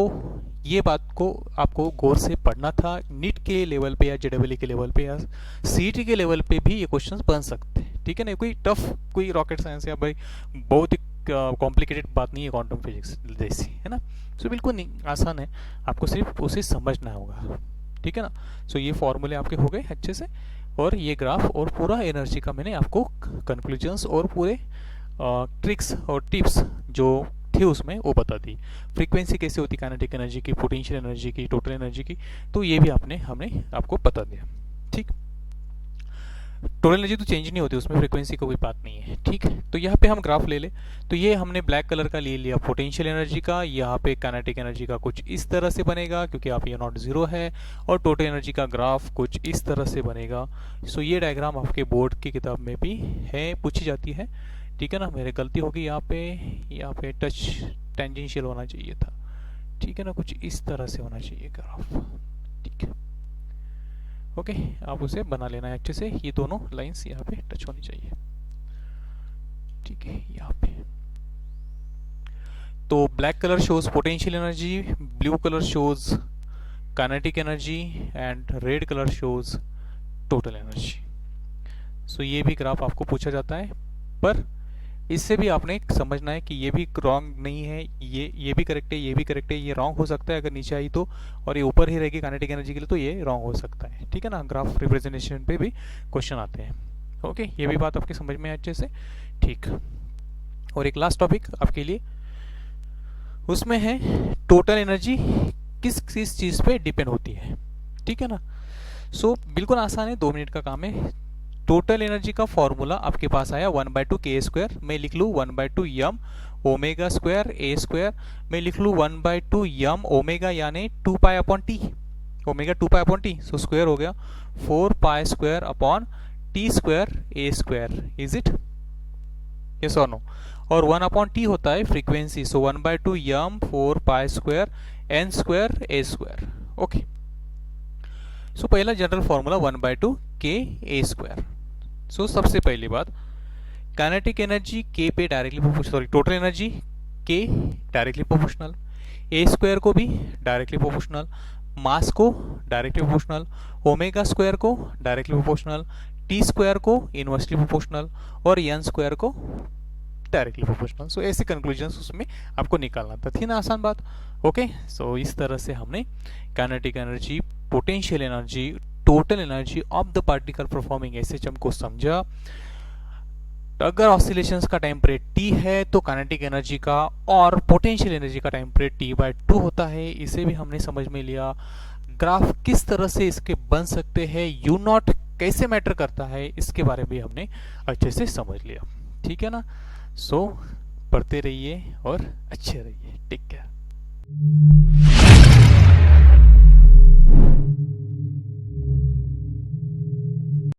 ये बात को आपको गौर से पढ़ना था। नीट के लेवल पे या जेडब्ल्यू के लेवल पे या सीईटी के लेवल पे भी ये क्वेश्चंस बन सकते हैं, ठीक है ना। कोई टफ, कोई रॉकेट साइंस या भाई बहुत ही कॉम्प्लिकेटेड बात नहीं है क्वांटम फिजिक्स जैसी, है ना। सो बिल्कुल नहीं, आसान है, आपको सिर्फ उसे समझना होगा, ठीक है ना। सो ये फॉर्मूले आपके हो गए अच्छे से, और ये ग्राफ और पूरा एनर्जी का मैंने आपको कंक्लूजन्स और पूरे ट्रिक्स और टिप्स जो थे उसमें वो बता दी। फ्रीक्वेंसी कैसे होती काइनेटिक एनर्जी की, पोटेंशियल एनर्जी की, टोटल एनर्जी की, तो ये भी हमने आपको बता दिया। ठीक, टोटल एनर्जी तो चेंज नहीं होती उसमें, फ्रीक्वेंसी का कोई बात नहीं है। ठीक, तो यहाँ पे हम ग्राफ ले ले, तो ये हमने ब्लैक कलर का ले लिया पोटेंशियल एनर्जी का, यहाँ पे काइनेटिक एनर्जी का कुछ इस तरह से बनेगा क्योंकि आप ये नॉट जीरो है, और टोटल एनर्जी का ग्राफ कुछ इस तरह से बनेगा। सो ये डायग्राम आपके बोर्ड की किताब में भी है, पूछी जाती है। ठीक है ना, मेरी गलती होगी यहाँ पे टच टेंजेंशियल होना चाहिए था। ठीक है ना, कुछ इस तरह से होना चाहिए ग्राफ। ठीक है, ओके, आप उसे बना लेना है अच्छे से, ये दोनों लाइंस यहाँ पे टच होनी चाहिए। ठीक है, यहाँ पे तो black colour shows potential energy, blue colour shows kinetic energy and red colour shows total energy. So ये भी ग्राफ आपको पूछा जाता है, पर इससे भी आपने समझना है कि ये भी रॉन्ग नहीं है, ये भी करेक्ट है, ये भी करेक्ट है, ये रॉन्ग हो सकता है अगर नीचे आई तो, और ये ऊपर ही रहेगी काइनेटिक एनर्जी के लिए तो ये रॉन्ग हो सकता है। ठीक है ना, ग्राफ रिप्रेजेंटेशन पे भी क्वेश्चन आते हैं। ओके, ये भी बात आपकी समझ में अच्छे से। ठीक, और एक लास्ट टॉपिक आपके लिए, उसमें है टोटल एनर्जी किस किस चीज पे डिपेंड होती है। ठीक है ना, सो बिल्कुल आसान है, 2 मिनट का काम है। टोटल एनर्जी का फॉर्मूला आपके पास आया 1/2 k स्क्वायर, मैं लिख लूँ 1/2 यम ओमेगा स्क्वायर ए स्क्वायर, मैं लिख लूँ 1/2 यम ओमेगा यानी 2 pi upon T, omega 2 pi upon T, so square हो गया 4 pi square upon T square A square. Is it yes और नो? और 1 अपॉन टी होता है फ्रीक्वेंसी, सो 1/2 यम 4 पाई स्क्वायर एन स्क्वायर ए स्क्वायर। ओके, सो पहला general formula 1/2 k ए square. सो सबसे पहली बात, काइनेटिक एनर्जी k पे directly proportional, sorry total energy k directly proportional, a square को भी डायरेक्टली प्रोपोर्शनल, मास को डायरेक्टली प्रोपोर्शनल, ओमेगा स्क्वायर को directly proportional, t square को इनवर्सली प्रोपोर्शनल, और एन स्क्वायर को डायरेक्टली प्रोपोर्शनल। सो ऐसे conclusions उसमें आपको निकालना था, थी ना आसान बात। ओके, सो इस तरह से हमने kinetic energy, potential energy, total energy of the particle performing SHM को समझा। अगर ऑसिलेशंस का टाइम पीरियड t है तो काइनेटिक एनर्जी का और पोटेंशियल एनर्जी का टाइम पीरियड t/2 होता है, इसे भी हमने समझ में लिया। ग्राफ किस तरह से इसके बन सकते हैं, यू नॉट कैसे मैटर करता है, इसके बारे में भी हमने अच्छे से समझ लिया। ठीक है ना, सो पढ़ते रहिए और अच्छे रहिए। Take care.